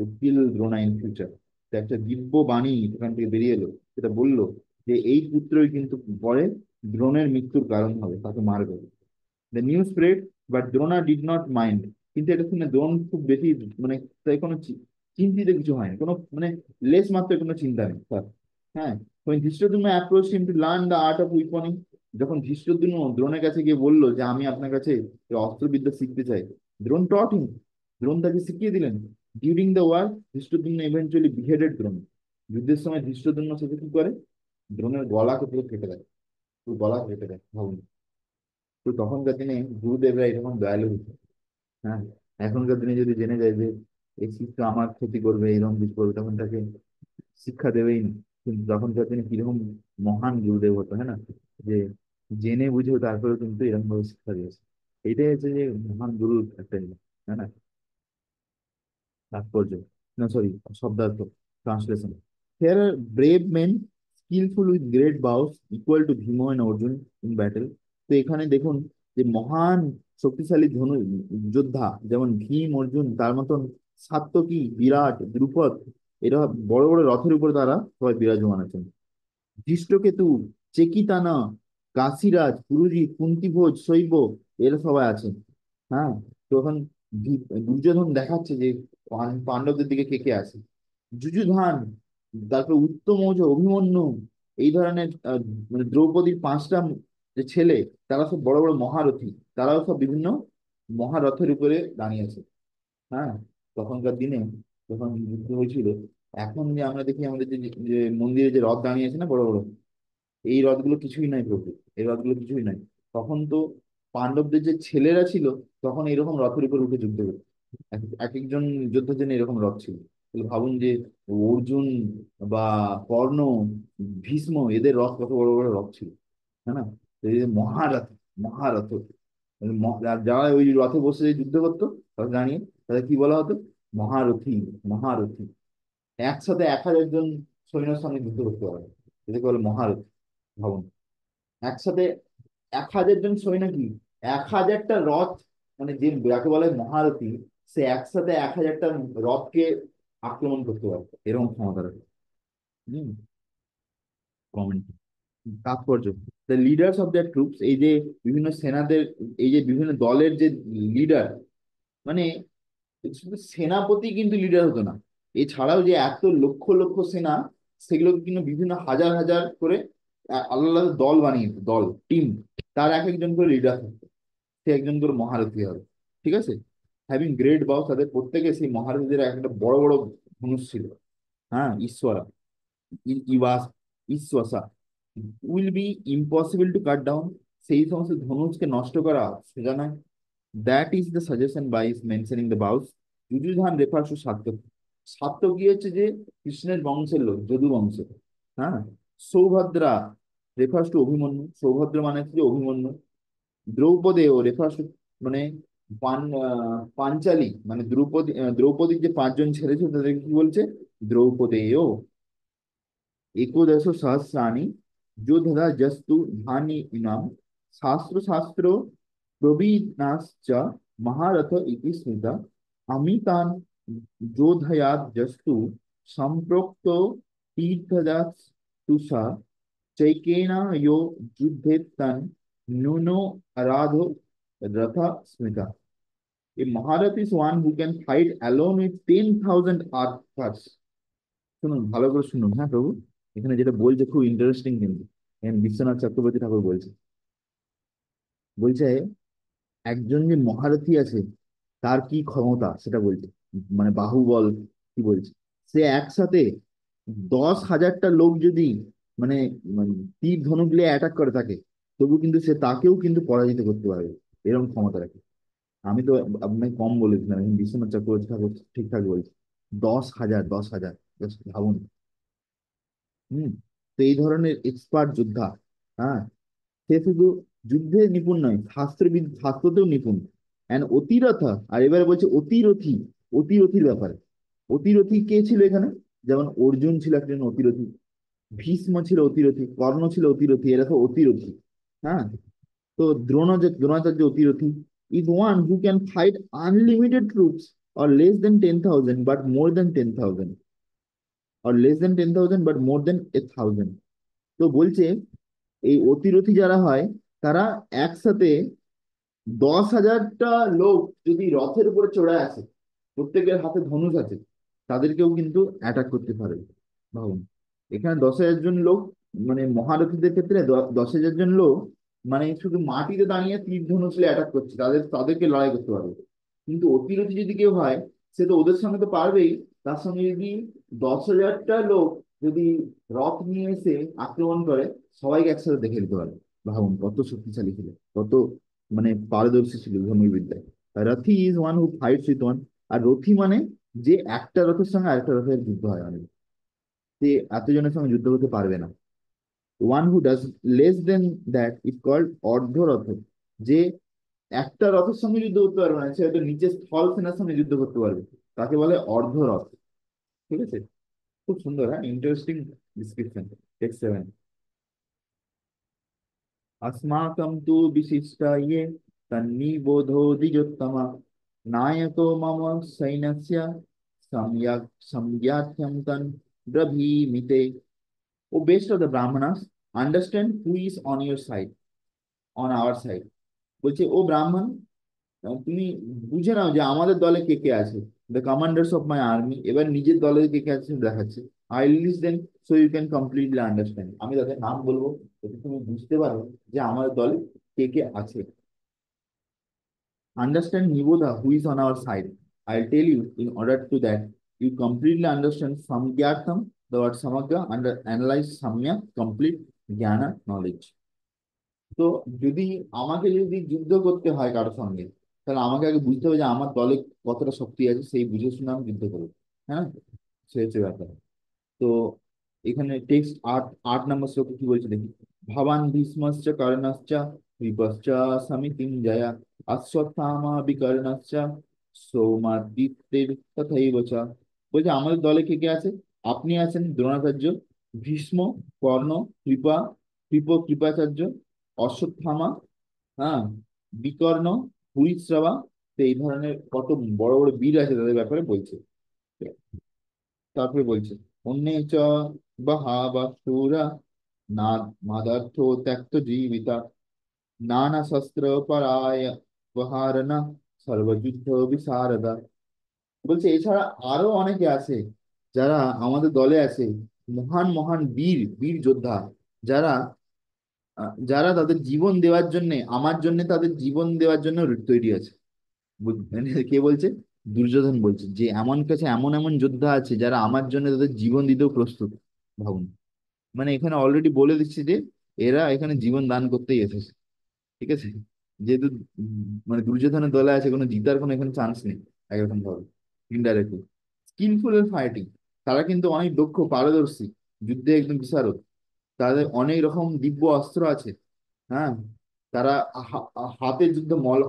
will Drona in future. একটা দিব্য বাণী সেখান থেকে বেরিয়ে এলো, সেটা বললো যে এই পুত্রই কিন্তু পরে দ্রোণের মৃত্যুর কারণ হবে, তাকে মারবে। The news spread, but Drona did not mind. কিন্তু এটা শুনে দ্রোণ খুব বেশি, মানে তাই কোনো চিন্তিত কিছু হয়নি, কোনো মানে লেশ মাত্র কোনো চিন্তা নেই তার। হ্যাঁ, when Dhrishtadyumna approached him to learn the art of weaponing, যখন ধৃষ্টদ্যুম্ন দ্রোণের কাছে গিয়ে বললো যে আমি আপনার কাছে এই অস্ত্রবিদ্যা শিখতে চাই, দ্রোণ taught him, দ্রোণ তাকে শিখিয়ে দিলেন। During the war Dhrishtadyumna eventually beheaded Drona. যুদ্ধের সময় ধৃষ্টদ্যুম্ন সাথে কি করে? দ্রোণের গলাকে পুরো কেটে দেয়, পুরো গলা কেটে দেয়, ভাবুন। তো তখনকার দিনে গুরুদেবরা এরকম দয়ালু হতো। হ্যাঁ, এখনকার দিনে যদি জেনে যায় যে এই শিক্ষা আমার ক্ষতি করবে, এরকম কিছু করবে, তখন তাকে শিক্ষা দেবেই না। কিন্তু তখনকার দিনে কিরকম মহান গুরুদেব হতো, হ্যাঁ না? যে জেনে বুঝেও তারপরেও কিন্তু এরকম ভাবে শিক্ষা দিয়েছে। এইটাই হচ্ছে যে মহান গুরুর একটা ইয়ে, তাই না? তাৎপর্য, না সরি, শব্দার্থ, translation. Here are brave men skillful with great bows equal to Bhima and Arjuna in battle. তো এখানে দেখুন যে মহান শক্তিশালী ধনু যোদ্ধা যেমন ভীম অর্জুন, তার মতন সাত্যকী, বিরাট, দ্রুপদ, এরা বড় বড় রথের উপর তারা সবাই বিরাজমান আছেন। ধৃষ্টকেতু, চেকিতানা, কাশিরাজ, পুরুজিৎ, কুন্তিভোজ, শৈব, এরা সবাই আছেন। হ্যাঁ, তখন দুর্যোধন দেখাচ্ছে যে পাণ্ডবদের দিকে কে কে আছে। যুযুধান, তারপর উত্তমৌজ, অভিমন্যু, এই ধরনের মানে দ্রৌপদীর 5টা যে ছেলে, তারা সব বড় বড় মহারথী, তারাও সব বিভিন্ন মহারথের উপরে দাঁড়িয়ে আছে। হ্যাঁ, তখনকার দিনে যখন যুদ্ধ হয়েছিল, এখন যে আমরা দেখি আমাদের যে যে মন্দিরে যে রথ দাঁড়িয়ে আছে না বড় বড়, এই রথগুলো কিছুই নাই প্রভু, এই রথগুলো কিছুই নাই। তখন তো পাণ্ডবদের যে ছেলেরা ছিল, তখন এরকম রথের উপর উঠে যুদ্ধ করতো। এক একজন যোদ্ধার জন্য এরকম রথ ছিল। তাহলে ভাবুন যে অর্জুন বা কর্ণ, ভীষ্ম, এদের রথ কত বড় বড় রথ ছিল, হ্যাঁ না? তো এই যে মহারথ, মহারথ, মানে আর যারা ওই রথে বসে যে যুদ্ধ করতো, তারা জানিয়ে তাদের কি বলা হতো? মহারথী, মহারথী। একসাথে 1000 জন সৈন্যের সঙ্গে যুদ্ধ করতে পারে, এটাকে বলে মহারথী। ভাবুন। একসাথে 1,000 জন সৈনিকই 1,000টা রথ, মানে যে যাকে বলে মহারথী, সে একসাথে 1,000টা রথকে আক্রমণ করতে পারবে, এরকম ক্ষমতা রাখে। হম। কমেন্ট তাৎপর্য, the leaders of the troops, এই যে বিভিন্ন সেনাদের, এই যে বিভিন্ন দলের যে লিডার, মানে শুধু সেনাপতি কিন্তু লিডার হতো না, এছাড়াও যে এত লক্ষ লক্ষ সেনা, সেগুলোকে কিন্তু বিভিন্ন হাজার হাজার করে আলাদা আলাদা দল বানিয়ে দিত, দল, টিম, তার এক একজন করে লিডার থাকতো, সে একজন করে মহারথী হবে। ঠিক আছে। হ্যাভিং গ্রেট বাউ, তাদের প্রত্যেকে সেই মহারথীদের একটা বড় বড় ধনুষ ছিল। হ্যাঁ, ঈশ্বরা, ইবাস, ইশ্বাসা, will be impossible to cut down, সেই সমস্ত ধনুষকে নষ্ট করা সোজা নয়। That is the suggestion by mentioning the bows. Yuyudhana refer to Satyaki. Satyaki হচ্ছে যে কৃষ্ণের বংশের লোক, যদু বংশের। হ্যাঁ। সৌভদ্রা রেফার্স টু অভিমন্যু, সৌভদ্র মানে হচ্ছে যে অভিমন্যু। দ্রৌপদেও রেফার্স টু, মানে পাঞ্চালী, মানে দ্রৌপদী, দ্রৌপদীর যে 5 জন ছেলে ছিল তাদেরকে কি বলছে, দ্রৌপদেয়। एकोदश सहस्राणि योधदा जस्तु धानि इनाम, शास्त्र शास्त्रो प्रवीणाश्च महारथ इति स्मृता, अमितान् योधयात् जस्तु संप्रोक्तो तीर्थदास्तुषा, चैकेन यो युद्धेत्तन् न्यूनो अराधो रथ स्मृता। A Maharat is one who can fight alone with 10,000 archers. শুনুন, ভালো করে শুনুন, হ্যাঁ প্রভু, এখানে যেটা বলছে খুব ইন্টারেস্টিং কিন্তু। এখানে বিশ্বনাথ চক্রবর্তী ঠাকুর বলছে, বলছে একজন যে মহারথী আছে তার কি ক্ষমতা সেটা বলছে, মানে বাহুবল, কি বলছে, সে একসাথে 10,000টা লোক যদি, মানে মানে তীর ধনুক দিয়ে অ্যাটাক করে থাকে, তবু কিন্তু সে তাকেও কিন্তু পরাজিত করতে পারবে, এরকম ক্ষমতা রাখে। আমি তো আপনাকে কম বলেছিলাম, এখন বিশ্বনাথ চক্রবর্তী ঠাকুর ঠিকঠাক বলছে। 10,000, 10,000, জাস্ট ভাবুন। হম। তো এই ধরনের এক্সপার্ট যোদ্ধা, হ্যাঁ, সে শুধু যুদ্ধে নিপুণ নয়, শাস্ত্রবিদ, শাস্ত্রতেও নিপুণ। অ্যান্ড অতিরথা, আর এবারে বলছে অতিরথী, অতিরথীর ব্যাপারে। অতিরথী কে ছিল এখানে? যেমন অর্জুন ছিল একজন অতিরথী, ভীষ্ম ছিল অতিরথী, কর্ণ ছিল অতিরথী, এরা তো অতিরথী। হ্যাঁ। তো দ্রোণাচার্য অতিরথী। Is one who can fight unlimited troops or less than 10,000 but more than 10,000, or less than 10,000 but more than 1,000। তো বলছে এই অতিরথী যারা হয়, তারা একসাথে 10,000টা লোক যদি রথের উপরে চড়ে আসে, প্রত্যেকের হাতে ধনুষ আছে, তাদেরকেও কিন্তু অ্যাটাক করতে পারে। ভাবুন, এখানে 10,000 জন লোক, মানে মহারথীদের ক্ষেত্রে 10,000 জন লোক, মানে শুধু মাটিতে দাঁড়িয়ে তীর ধনুষ অ্যাটাক করছে, তাদেরকে লড়াই করতে পারবে। কিন্তু অতিরথী যদি কেউ হয়, সে তো ওদের সঙ্গে তো পারবেই, তার সঙ্গে যদি 10,000টা লোক যদি রথ নিয়ে এসে আক্রমণ করে, সবাইকে একসাথে দেখে দিতে পারবে। ভাবুন কত শক্তিশালী ছিল, কত মানে পারদর্শী ছিল ধনুর্বিদ্যায়। Rathi is one who fights with one. আর রথি মানে যে একটা রথের সঙ্গে আরেকটা রথের যুদ্ধ হয় অনেক, সে এতজনের সঙ্গে যুদ্ধ করতে পারবে না। One who does less than that is called ardharatha. যে একটা রথের সঙ্গে যুদ্ধ করতে পারবে না, সে হয়তো নিচে স্থল সেনার সঙ্গে যুদ্ধ করতে পারবে, তাকে বলে অর্ধরথ। ঠিক আছে। খুব সুন্দর, হ্যাঁ, ইন্টারেস্টিং ডিসক্রিপশন। টেক্সট 7, अस्माकं तु विशिष्टा ये तन्निबोधो द्विजोत्तम, नायको मम सैन्यस्य सम्यक् सम्याख्यं तन् ब्रवीमि। O best of the Brahmanas, understand who is on your side, on our side। বলছে ও ব্রাহ্মণ, তুমি বুঝে নাও যে আমাদের দলে কে কে আছে। The commanders of my army, এবার নিজের দলে কে কে আছে সেটা দেখাচ্ছে। I list then so you can completely understand, আমি তাদের নাম বলবো যাতে তুমি বুঝতে পারো যে আমাদের দলে কে কে আছে। Understand Niboda, who is on our side. I'll tell you in order to that you completely understand Samgyartham, the word Samagya, and analyze Samya, complete Jnana knowledge. তো যদি আমাকে যদি যুদ্ধ করতে হয় কারোর সঙ্গে, তাহলে আমাকে আগে বুঝতে হবে যে আমার দলে কতটা শক্তি আছে, সেই বুঝে শুনে আমি যুদ্ধ করবো। হ্যাঁ, সে হচ্ছে ব্যাপার। তো এখানে টেক্সট 8 নম্বর শ্লোকে কি বলছে দেখি। ভবান ভীষ্মশ্চ কর্ণশ্চ কৃপশ্চ সমিতিং জয়া, অশ্বত্থামা বিকর্ণশ্চ সৌমাদিত্যের তথৈব চ। বলছে আমাদের দলে কে কে আছে? আপনি আছেন দ্রোণাচার্য, ভীষ্ম, কর্ণ, কৃপাচার্য, অশ্বত্থামা, হ্যাঁ, বিকর্ণ, ভূরিশ্রবা, তো এই ধরনের কত বড় বড় বীর আছে তাদের ব্যাপারে বলছে। তারপরে বলছে অন্যে চ বাহা বা সুরা না মাদার্থ ত্যক্ত জীবিতা নানা শস্ত্র পরায় বহারনা সর্বযুদ্ধ বিশারদা। বলছে এছাড়া আরো অনেকে আছে যারা আমাদের দলে আছে, মহান মহান বীর বীর যোদ্ধা, যারা যারা তাদের জীবন দেওয়ার জন্য, আমার জন্য তাদের জীবন দেওয়ার জন্য তৈরি আছে। মানে কে বলছে? দুর্যোধন বলছে যে এমন কাছে এমন এমন যোদ্ধা আছে যারা আমার জন্য তাদের জীবন দিতেও প্রস্তুত। ভাবুন, মানে এখানে অলরেডি বলে দিচ্ছে যে এরা এখানে জীবন দান করতেই এসেছে। ঠিক আছে, যেহেতু মানে দুর্যোধনের দলে আছে, কোনো জিতার কোনো এখানে চান্স নেই একরকম ভাবে, ইনডাইরেক্টলি। স্কিলফুল এর ফাইটিং, তারা কিন্তু অনেক দক্ষ পারদর্শী, যুদ্ধে একদম বিশারদ, তাদের অনেক রকম দিব্য অস্ত্র আছে। হ্যাঁ, তারা হাতে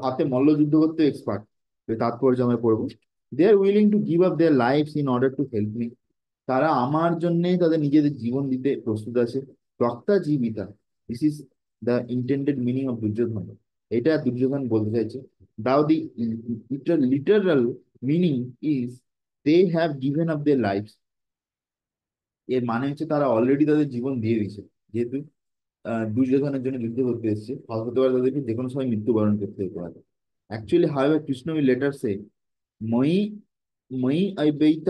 হাতে মল্ল যুদ্ধ করতে এক্সপার্ট। তাৎপর্য আমরা পড়বো, they are willing to give up their life in order to help me. তারা আমার জন্য তাদের নিজেদের জীবন দিতে প্রস্তুত আছে। রক্তা জীবিতা, this is the intended meaning of Duryodhana. এটা দুর্যোধন বলতে চাইছে। Though the literal meaning is they have given up their life. এর মানে হচ্ছে তারা অলরেডি তাদের জীবন দিয়ে দিয়েছে। যেহেতু দুর্যোধনের জন্য যুদ্ধ করতে এসেছে, হতে পারে তাদেরকে যে কোনো সময় মৃত্যুবরণ করতে হতে পারে। Actually however Krishna will later say ময়ি ময়ি অব্যয়িত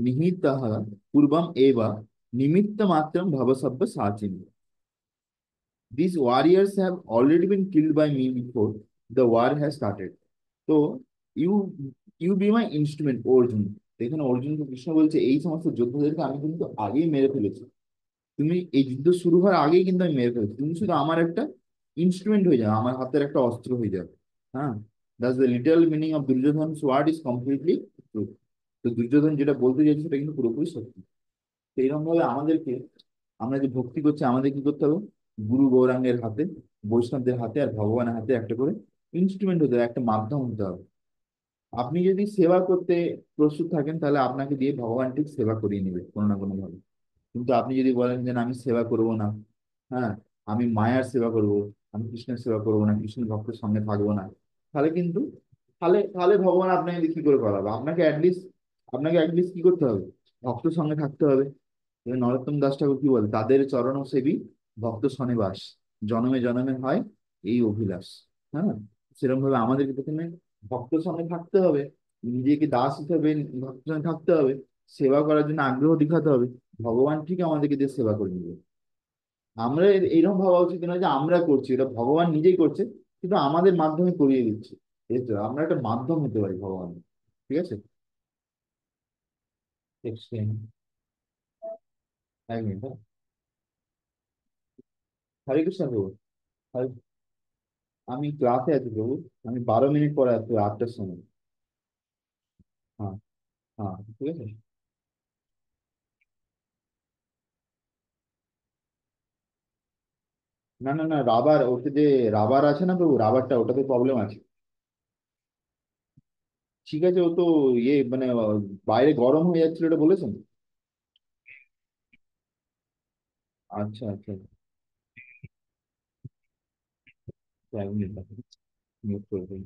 নিহিতঃ পূর্বম এব নিমিত্ত মাত্রম ভবসব্য Sachin. These warriors have already been killed by me before the war has started. So you you be my instrument, Arjun. এখানে অর্জুনকে কৃষ্ণ বলছে এই সমস্ত যোদ্ধাদেরকে আমি কিন্তু আগেই মেরে ফেলেছি। তুমি এই যুদ্ধ শুরু হওয়ার আগেই কিন্তু আমি মেরে ফেলেছি, তুমি শুধু আমার একটা ইনস্ট্রুমেন্ট হয়ে যাও, আমার হাতের একটা অস্ত্র হয়ে যাবে। হ্যাঁ, that's the literal meaning of Duryodhana word is completely true. তো দুর্যোধন যেটা বলতে চাইছে সেটা কিন্তু পুরোপুরি সত্যি। তো এইরকম ভাবে আমাদেরকে, আমরা যে ভক্তি করছি আমাদের কি করতে হবে? গুরু গৌরাঙ্গের হাতে, বৈষ্ণবদের হাতে আর ভগবানের হাতে একটা করে ইনস্ট্রুমেন্ট হতে হবে, একটা মাধ্যম হতে হবে। আপনি যদি সেবা করতে প্রস্তুত থাকেন তাহলে আপনাকে দিয়ে ভগবান ঠিক সেবা করিয়ে নেবে কোনো না কোনো ভাবে। কিন্তু আপনি যদি বলেন যে না, আমি সেবা করব না, হ্যাঁ, আমি মায়ার সেবা করব, আমি কৃষ্ণের সেবা করব না, কৃষ্ণের ভক্তের সঙ্গে থাকবো না, তাহলে কিন্তু তাহলে তাহলে ভগবান আপনাকে কি করে করাবে? আপনাকে অ্যাটলিস্ট কি করতে হবে? ভক্তের সঙ্গে থাকতে হবে। এই নরোত্তম দাস ঠাকুর কি বলে, তাদের চরণ সেবী ভক্ত শনিবাস, জনমে জনমে হয় এই অভিলাষ। হ্যাঁ, সেরকম ভাবে আমাদেরকে প্রথমে ভক্তের সঙ্গে থাকতে হবে, নিজেকে দাস হিসেবে ভক্তের সঙ্গে থাকতে হবে, সেবা করার জন্য আগ্রহ দেখাতে হবে। ভগবান ঠিক আমাদেরকে দিয়ে সেবা করে নিবে। আমরা এইরকম ভাবা উচিত না যে আমরা করছি, এটা ভগবান নিজেই করছে, কিন্তু আমাদের মাধ্যমে করিয়ে দিচ্ছে। এই তো আমরা একটা মাধ্যম হতে পারি ভগবান। ঠিক আছে, এক্সপ্লেন। এক মিনিট, হ্যাঁ। হরে কৃষ্ণ প্রভু। আমি ক্লাসে আছি প্রভু, আমি 12 মিনিট পরে আসছি, 8টার সময়। হ্যাঁ, হ্যাঁ, ঠিক আছে। না না না, রাবার ওতে যে রাবার আছে না প্রভু, রাবারটা ওটাতে প্রবলেম আছে। ঠিক আছে, ও তো ইয়ে মানে বাইরে গরম হয়ে যাচ্ছিল ওটা বলেছেন। আচ্ছা আচ্ছা, এক মিনিট মিউট করে দিন।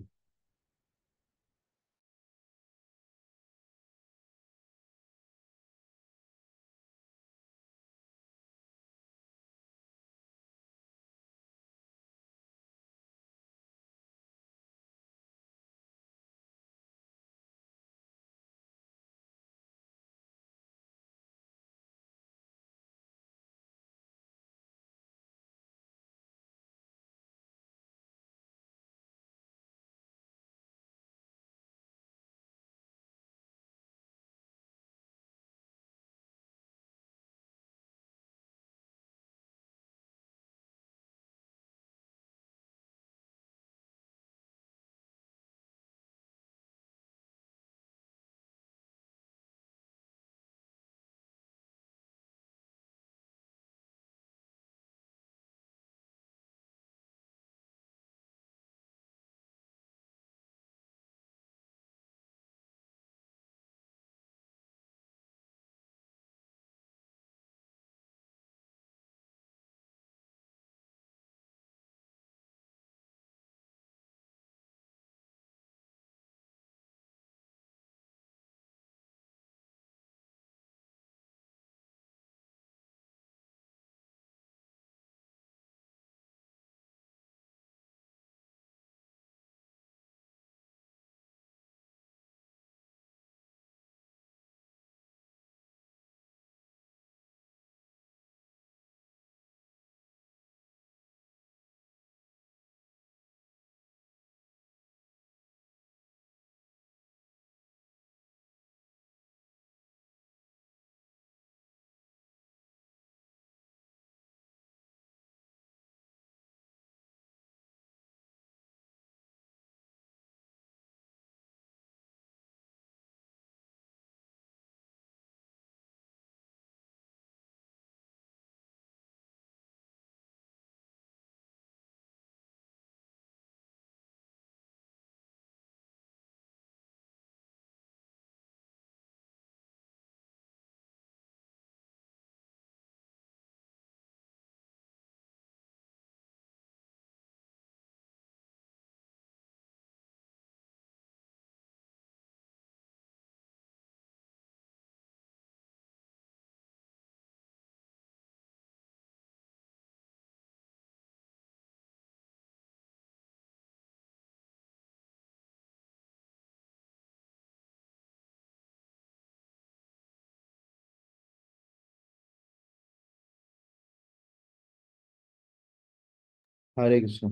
হরে কৃষ্ণ।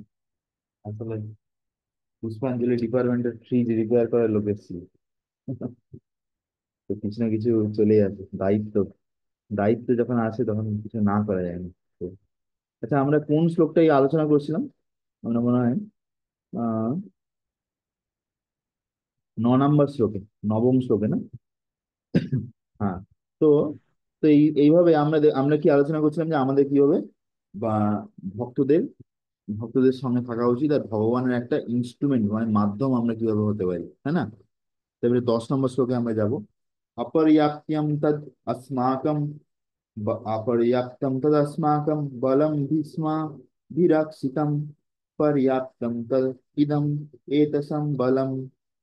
আসলে পুষ্পাঞ্জলি ডিপার্টমেন্টের ফ্রিজ রিপেয়ার করার লোক এসেছিল। তো কিছু না কিছু চলেই আসে, দায়িত্ব। দায়িত্ব যখন আসে তখন কিছু না করা যায় না। তো আচ্ছা, আমরা কোন শ্লোকটাই আলোচনা করছিলাম? আমরা মনে হয় আহ 9 নম্বর শ্লোকে, নবম শ্লোকে না? হ্যাঁ। তো তো এইভাবে আমরা কি আলোচনা করছিলাম যে আমাদের কি হবে, বা ভক্তদের ভক্তদের সঙ্গে থাকা উচিত, আর ভগবানের একটা ইনস্ট্রুমেন্ট মানে মাধ্যম আমরা কিভাবে হতে পারি, তাই না? তারপরে 10 নম্বর শ্লোকে আমরা যাব। অপর্যাপ্তম তদ अस्माकं अपर्याप्तं तदस्माकं बलं भीष्माभिरक्षितं पर्याप्तं तद इदम् एतसं बलं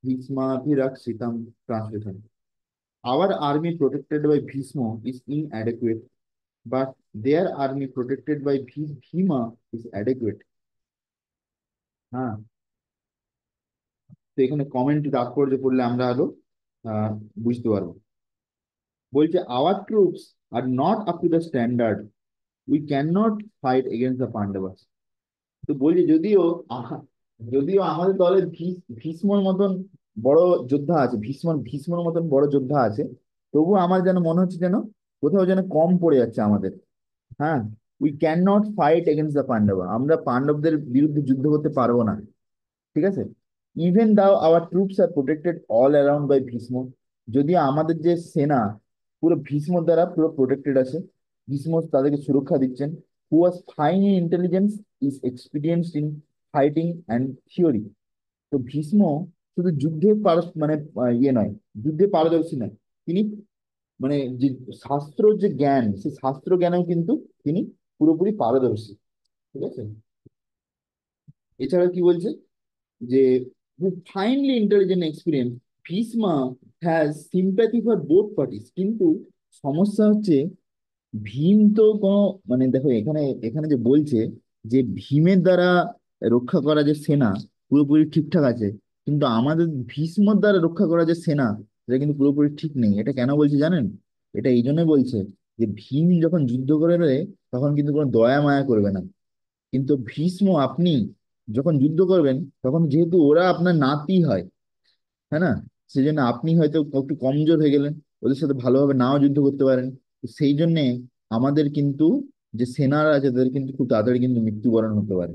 भीष्माभिरक्षितं। Translation: Our army protected by Bhishma is inadequate, but their army protected by Bhima is adequate. হ্যাঁ। তো এখানে কমেন্ট তাৎপর্য পড়লে আমরা আরো আহ বুঝতে পারবো। বলছে our troops are not up to the standard, we cannot fight against the Pandavas. তো বলছি যদিও আমাদের দলে ভীষ্মর মতন বড় যোদ্ধা আছে, ভীষ্মর মতন বড় যোদ্ধা আছে, তবুও আমার যেন মনে হচ্ছে যেন কোথাও যেন কম পড়ে যাচ্ছে আমাদের। হ্যাঁ। We cannot fight against the Pandavas, আমরা পান্ডবদের বিরুদ্ধে যুদ্ধ করতে পারবো না। ঠিক আছে। Even though our troops are protected all around by Bhishma, যদিও আমাদের যে সেনা পুরো ভীষ্ম দ্বারা পুরো প্রোটেক্টেড আছে, ভীষ্ম তাদেরকে সুরক্ষা দিচ্ছেন। Who was fine in intelligence, is experienced in fighting and theory. তো ভীষ্ম শুধু যুদ্ধে মানে ইয়ে নয়, যুদ্ধে পারদর্শী নয়, তিনি মানে যে শাস্ত্র যে জ্ঞান, সেই শাস্ত্র জ্ঞানেও কিন্তু তিনি পুরোপুরি পারদর্শী। ঠিক আছে। এছাড়া কি বলছে যে who finely intelligent experience, Bhishma has sympathy for both parties. কিন্তু সমস্যা হচ্ছে ভীম তো কোনো মানে দেখো এখানে এখানে যে বলছে যে ভীমের দ্বারা রক্ষা করা যে সেনা পুরোপুরি ঠিকঠাক আছে, কিন্তু আমাদের ভীষ্মর দ্বারা রক্ষা করা যে সেনা সেটা কিন্তু পুরোপুরি ঠিক নেই। এটা কেন বলছে জানেন? এটা এই জন্যই বলছে যে ভীম যখন যুদ্ধ করে নেবে তখন কিন্তু কোনো দয়া মায়া করবে না, কিন্তু ভীষ্ম আপনি যখন যুদ্ধ করবেন তখন যেহেতু ওরা আপনার নাতি হয়, হ্যাঁ না, সেই জন্য আপনি হয়তো একটু কমজোর হয়ে গেলেন, ওদের সাথে ভালোভাবে নাও যুদ্ধ করতে পারেন। তো সেই জন্যে আমাদের কিন্তু যে সেনারা আছে তাদের কিন্তু খুব তাড়াতাড়ি কিন্তু মৃত্যুবরণ হতে পারে।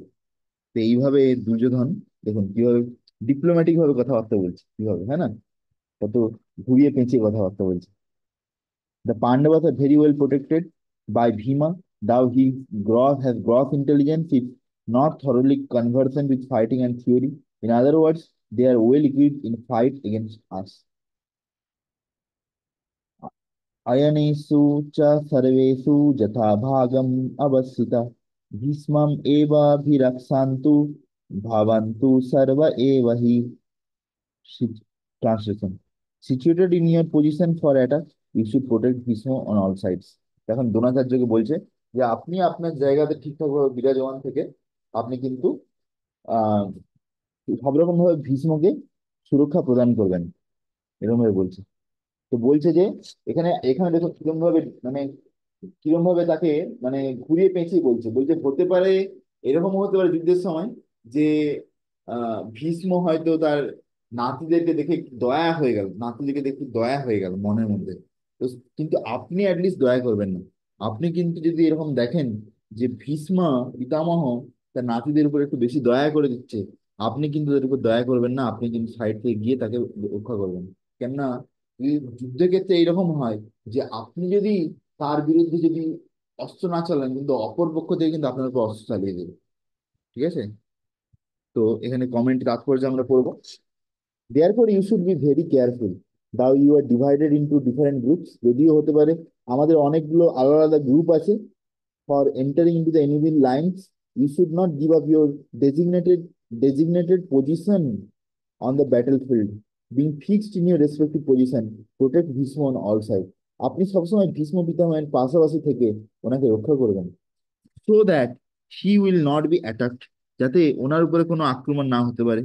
তো এইভাবে দুর্যোধন দেখুন কিভাবে ডিপ্লোম্যাটিক ভাবে কথাবার্তা বলছে, কিভাবে, হ্যাঁ না, কত ঘুরিয়ে পেঁচিয়ে কথাবার্তা বলছে। The Pandavas are very well protected by Bhima, though he has gross intelligence, if not thoroughly conversant with fighting and theory. In other words, they are well equipped in fight against us. अयनेषु च सर्वेषु यथा भागम् अवस्थिता भीष्मम् एवाभिरक्षन्तु भवन्तु सर्व एव हि। Translation: Situated in your position for attack, you should protect Bhishma on all sides. এখন দ্রোণাচার্যকে বলছে যে আপনি আপনার জায়গাতে ঠিকঠাক ভাবে বিরাজমান থেকে আপনি কিন্তু আহ সব রকম ভাবে ভীষ্মকে সুরক্ষা প্রদান করবেন, এরকম ভাবে বলছে। তো বলছে যে এখানে এখানে দেখো কিরকম ভাবে মানে কিরকম ভাবে তাকে মানে ঘুরিয়ে পেঁচিয়ে বলছে, বলছে হতে পারে এরকম হতে পারে যুদ্ধের সময় যে ভীষ্ম হয়তো তার নাতিদেরকে দেখে একটু দয়া হয়ে গেল, নাতিদেরকে দেখে একটু দয়া হয়ে গেল মনের মধ্যে। তো কিন্তু আপনি অ্যাটলিস্ট দয়া করবেন না। আপনি কিন্তু যদি এরকম দেখেন যে ভীষ্ম পিতামহ তার নাতিদের উপর একটু বেশি দয়া করে দিচ্ছে, আপনি কিন্তু তাদের উপর দয়া করবেন না, আপনি কিন্তু সাইড থেকে গিয়ে তাকে রক্ষা করবেন। কেননা এই যুদ্ধের ক্ষেত্রে এইরকম হয় যে আপনি যদি তার বিরুদ্ধে যদি অস্ত্র না চালান, কিন্তু অপর পক্ষ থেকে কিন্তু আপনার উপর অস্ত্র চালিয়ে দেবে। ঠিক আছে। তো এখানে কমেন্ট তাৎপর্য আমরা পড়বো। Therefore you should be very careful, thou you are divided into different groups, যদিও হতে পারে আমাদের অনেকগুলো আলাদা আলাদা গ্রুপ আছে। For entering into the enemy lines, you should not give up your designated position on the battlefield. Being fixed in your respective position, protect Bhishma on all sides. আপনি সবসময় ভীষ্ম পিতামহের পাশাপাশি থেকে ওনাকে রক্ষা করবেন, so that he will not be attacked, যাতে ওনার উপরে কোনো আক্রমণ না হতে পারে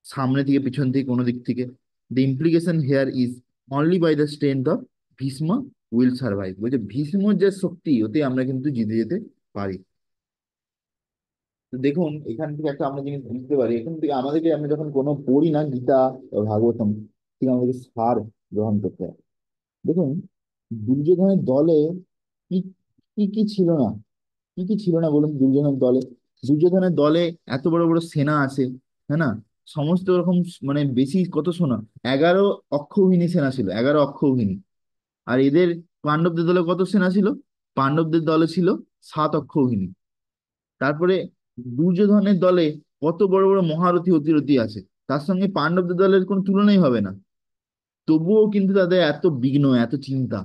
সামনে থেকে পিছন থেকে কোনো দিক থেকে। The implication here is only by the strength of Bhishma will survive. বলছে ভীষ্মর যে শক্তি ওতে আমরা কিন্তু জিতে যেতে পারি। তো দেখুন, এখান থেকে একটা আমরা জিনিস বুঝতে পারি, এখান থেকে আমাদেরকে, আমরা যখন কোনো পড়ি না গীতা বা ভাগবতম, ঠিক আমাদেরকে সার গ্রহণ করতে হয়। দেখুন, দুর্যোধনের দলে কি কি কি ছিল না, কি কি ছিল না বলুন দুর্যোধনের দলে। দুর্যোধনের দলে এত বড় বড় সেনা আছে, হ্যাঁ না, সমস্ত রকম, মানে বেশি কত শোনা, 11 অক্ষৌহিনী সেনা ছিল, 11 অক্ষৌহিনী। আর এদের পাণ্ডবদের দলে কত সেনা ছিল? পাণ্ডবদের দলে ছিল 7 অক্ষৌহিনী। তারপরে দুর্যোধনের দলে কত বড় বড় মহারথী অতিরথী আছে, তার সঙ্গে পাণ্ডবদের দলের কোনো তুলনাই হবে না। তবুও কিন্তু তাদের এত বিঘ্ন, এত চিন্তা।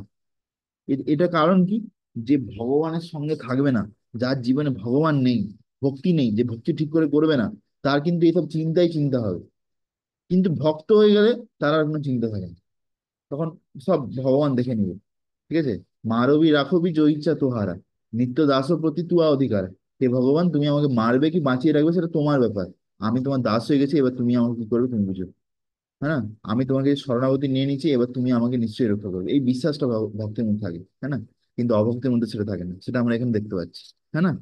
এটা কারণ কি? যে ভগবানের সঙ্গে থাকবে না, যার জীবনে ভগবান নেই, ভক্তি নেই, যে ভক্তি ঠিক করে করবে না, তার কিন্তু এসব চিন্তাই চিন্তা হবে। কিন্তু ভক্ত হয়ে গেলে তার আর কোনো চিন্তা থাকে না, তখন সব ভগবান দেখে নিবে। ঠিক আছে। মারবি রাখবি জয়ী ইচ্ছা তোহারা, নিত্য দাস প্রতি তুয়া অধিকার। হে ভগবান, তুমি আমাকে মারবে কি বাঁচিয়ে রাখবে সেটা তোমার ব্যাপার। আমি তোমার দাস হয়ে গেছি, এবার তুমি আমাকে কি করবে তুমি বুঝো। হ্যাঁ না? আমি তোমাকে শরণাগতি নিয়ে নিচ্ছি, এবার তুমি আমাকে নিশ্চয়ই রক্ষা করবে, এই বিশ্বাসটা ভক্তের মধ্যে থাকে, হ্যাঁ না? কিন্তু অভক্তের মধ্যে সেটা থাকে না, সেটা আমরা এখানে দেখতে পাচ্ছি, হ্যাঁ না?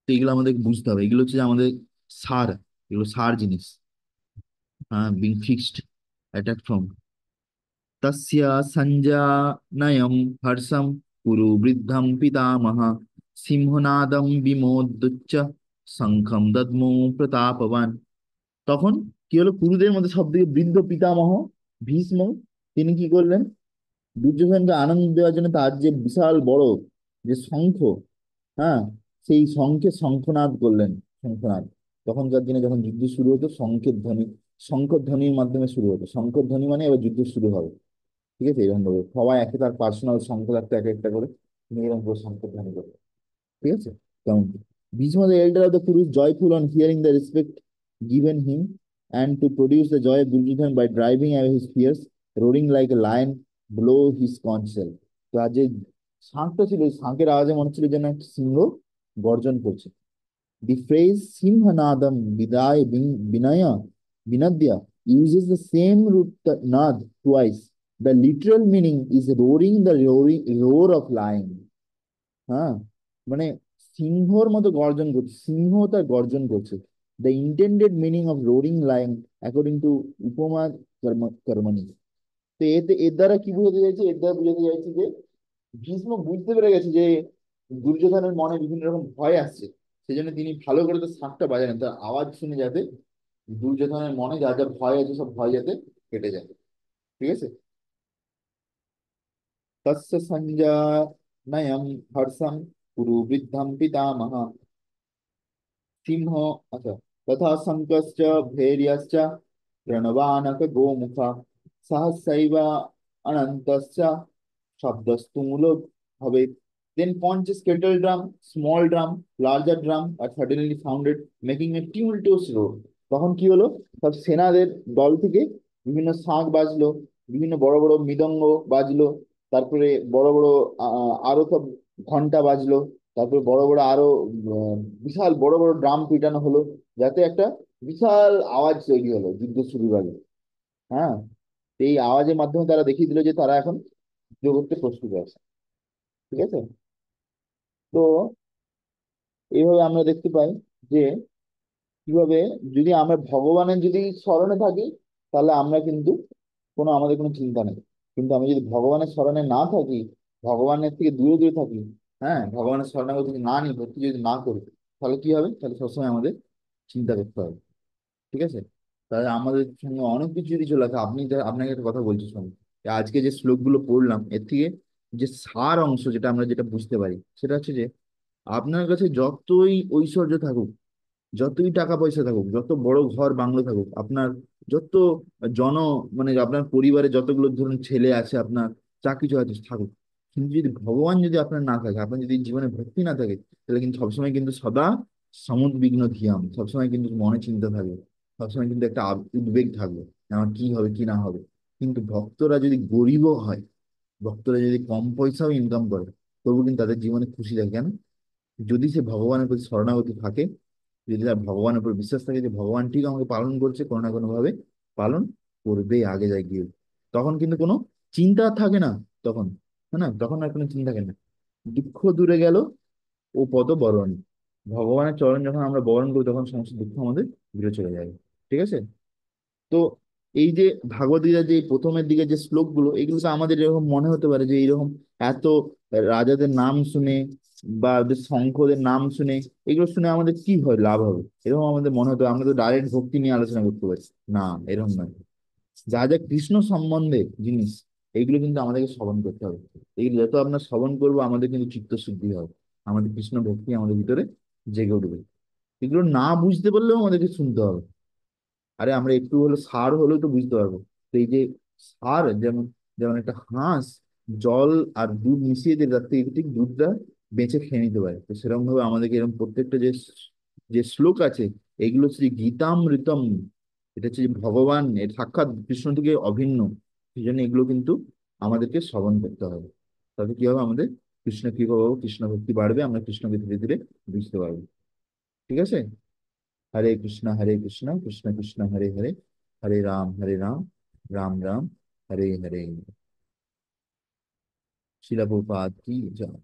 তো এগুলো আমাদের বুঝতে হবে, এগুলো হচ্ছে যে আমাদের সার, এগুলো সার জিনিস। হ্যাঁ, বিং ফিক্সড, অ্যাটাক ফ্রম তস্য সঞ্জানয়ম হর্ষম কুরু বৃদ্ধম পিতামহ সিংহনাদম বিমোদুচ্চ শঙ্খম দদ্মো প্রতাপবান। তখন কি হলো, কুরুদের মধ্যে সব থেকে বৃদ্ধ পিতামহ ভীষ্ম, তিনি কি করলেন? দুর্যোধনকে আনন্দ দেওয়ার জন্য তার যে বিশাল বড় যে শঙ্খ, হ্যাঁ, সেই শঙ্খে শঙ্খনাদ করলেন। শঙ্খনাদ, তখনকার দিনে যখন যুদ্ধ শুরু হতো, শঙ্খের ধ্বনি, শঙ্কর ধ্বনির মাধ্যমে শুরু হতো। শঙ্কর ধ্বনি মানে এবার যুদ্ধ শুরু হবে। ঠিক আছে, এরকম ভাবে সবাই একে তার পার্সোনাল শঙ্খ থাকতো, এক একটা করে তিনি এরকম করে শঙ্কর ধ্বনি করতো। ঠিক আছে। কেমন? Bhishma, the elder of the Kurus, joyful on hearing the respect given him, and to produce the joy of Duryodhana by driving away his fears, roaring like a lion, blow his conch shell. তো আজ যে শাঁখটা ছিল, ওই শাঁখের আওয়াজে মনে হচ্ছিল যেন একটা সিংহ গর্জন করছে। The phrase Simhanadam Vinaya Vinadya uses the same root nad twice. The literal meaning is roaring, the roar of lion. হ্যাঁ, মানে সিংহর মতো গর্জন করছে, সিংহ তার গর্জন করছে। The intended meaning of roaring lion according to উপমা কর্মণি। তো এতে এর দ্বারা কি বোঝাতে চাইছে? এর দ্বারা বোঝাতে চাইছে যে ভীষ্ম বুঝতে পেরে গেছে যে দুর্যোধনের মনে বিভিন্ন রকম ভয় আসছে, সেজন্য তিনি ভালো করে তো শাঁখটা বাজালেন, তার আওয়াজ শুনে যাতে দুর্যোধনের মনে যা যা ভয় আছে সব ভয় যাতে কেটে যায়। ঠিক আছে। তস্য সঞ্জানয়ম হর্ষম কুরু বৃদ্ধম পিতামহ সিংহ, আচ্ছা, তথা শঙ্কশ্চ ভৈর্যশ্চ প্রণবানক গোমুখা সহসৈব অনন্তশ্চ শব্দস্তুমূল ভবেৎ। Then conch kettle drum, small drum, larger drum are suddenly sounded, making a tumultuous roar. তখন কি হলো? সব সেনাদের দল থেকে বিভিন্ন শাঁখ বাজলো, বিভিন্ন বড় বড় মৃদঙ্গ বাজলো, তারপরে বড় বড় আরো সব ঘন্টা বাজলো, তারপরে বড় বড় আরো বিশাল বড় বড় ড্রাম পিটানো হলো, যাতে একটা বিশাল আওয়াজ তৈরি হলো যুদ্ধ শুরুর আগে। হ্যাঁ, তো এই আওয়াজের মাধ্যমে তারা দেখিয়ে দিল যে তারা এখন যুদ্ধ করতে প্রস্তুত আছে। ঠিক আছে। তো এইভাবে আমরা দেখতে পাই যে কিভাবে, যদি আমরা ভগবানের যদি স্মরণে থাকি, তাহলে আমরা কিন্তু আমাদের কোনো চিন্তা নেই। কিন্তু আমি যদি ভগবানের স্মরণে না থাকি, ভগবানের থেকে দূরে দূরে থাকি, হ্যাঁ, ভগবানের শরণাগতি না নিই, ভক্তি যদি না করি, তাহলে কি হবে? তাহলে সবসময় আমাদের চিন্তা করতে হবে। ঠিক আছে। তাহলে আমাদের সঙ্গে অনেক কিছু যদি চলে আসে, আপনাকে একটা কথা বলছি শুনুন। আজকে যে শ্লোকগুলো পড়লাম, এর থেকে যে সার অংশ যেটা আমরা যেটা বুঝতে পারি, সেটা হচ্ছে যে আপনার কাছে যতই ঐশ্বর্য থাকুক, যতই টাকা পয়সা থাকুক, যত বড় ঘর বাংলো থাকুক, আপনার যত জন, মানে আপনার পরিবারে যতগুলো ধরুন ছেলে আছে, আপনার যা কিছু আছে থাকুক, কিন্তু যদি ভগবান যদি আপনার না থাকে, আপনার যদি জীবনে ভক্তি না থাকে, তাহলে কিন্তু সবসময় কিন্তু সদা সমুদ্বিগ্ন ধিয়াম, সবসময় কিন্তু মনে চিন্তা থাকবে, সবসময় কিন্তু একটা উদ্বেগ থাকবে যে আমার কি হবে কি না হবে। কিন্তু ভক্তরা যদি গরিবও হয়, ভক্তরা যদি কম পয়সাও ইনকাম করে, তবু কিন্তু তাদের জীবনে খুশি থাকে। কেন? যদি সে ভগবানের প্রতি শরণাগতি থাকে, যদি তার ভগবানের উপর বিশ্বাস থাকে যে ভগবান ঠিক আমাকে পালন করছে, কোনো না কোনো ভাবে পালন করবে আগে যায় গিয়ে, তখন কিন্তু কোনো চিন্তা থাকে না। তখন, হ্যাঁ না, তখন আর কোনো চিন্তা থাকে না। দুঃখ দূরে গেল, ও পদ বরণ। ভগবানের চরণ যখন আমরা বরণ করি তখন সমস্ত দুঃখ আমাদের দূরে চলে যাবে। ঠিক আছে? তো এই যে ভাগবত গীতার যে প্রথমের দিকে যে শ্লোকগুলো, এগুলো তো আমাদের এরকম মনে হতে পারে যে এইরকম এত রাজাদের নাম শুনে বা ওদের শঙ্খদের নাম শুনে, এগুলো শুনে আমাদের কি হয়, লাভ হবে, এরকম আমাদের মনে হতো। আমরা তো ডাইরেক্ট ভক্তি নিয়ে আলোচনা করতে পারি। না, এরকম নয়। যা যা কৃষ্ণ সম্বন্ধে জিনিস, এইগুলো কিন্তু আমাদেরকে শ্রবণ করতে হবে। এইগুলো যত আমরা শ্রবণ করবো আমাদের কিন্তু চিত্ত শুদ্ধি হবে, আমাদের কৃষ্ণ ভক্তি আমাদের ভিতরে জেগে উঠবে। এগুলো না বুঝতে পারলেও আমাদেরকে শুনতে হবে। আরে আমরা একটু হলো সার হলেও তো বুঝতে পারবো। তো এই যে সার, যেমন যেমন একটা হাঁস জল আর দুধ মিশিয়ে দিয়ে তার থেকে ঠিক দুধটা বেঁচে খেয়ে নিতে পারে, তো সেরকম ভাবে আমাদেরকে এরকম প্রত্যেকটা যে যে শ্লোক আছে, এগুলো হচ্ছে গীতামৃতম। এটা হচ্ছে যে ভগবান, এর সাক্ষাৎ কৃষ্ণ থেকে অভিন্ন। সেই জন্য এগুলো কিন্তু আমাদেরকে শ্রবণ করতে হবে। তবে কি হবে, আমাদের কৃষ্ণ কৃপা পাবো, কৃষ্ণ ভক্তি বাড়বে, আমরা কৃষ্ণকে ধীরে ধীরে বুঝতে পারবো। ঠিক আছে? হরে কৃষ্ণ কৃষ্ণ কৃষ্ণ হরে হরে, হরে রাম রাম রাম হরে হরে। শিলা প্রভুপাদ কি জয়।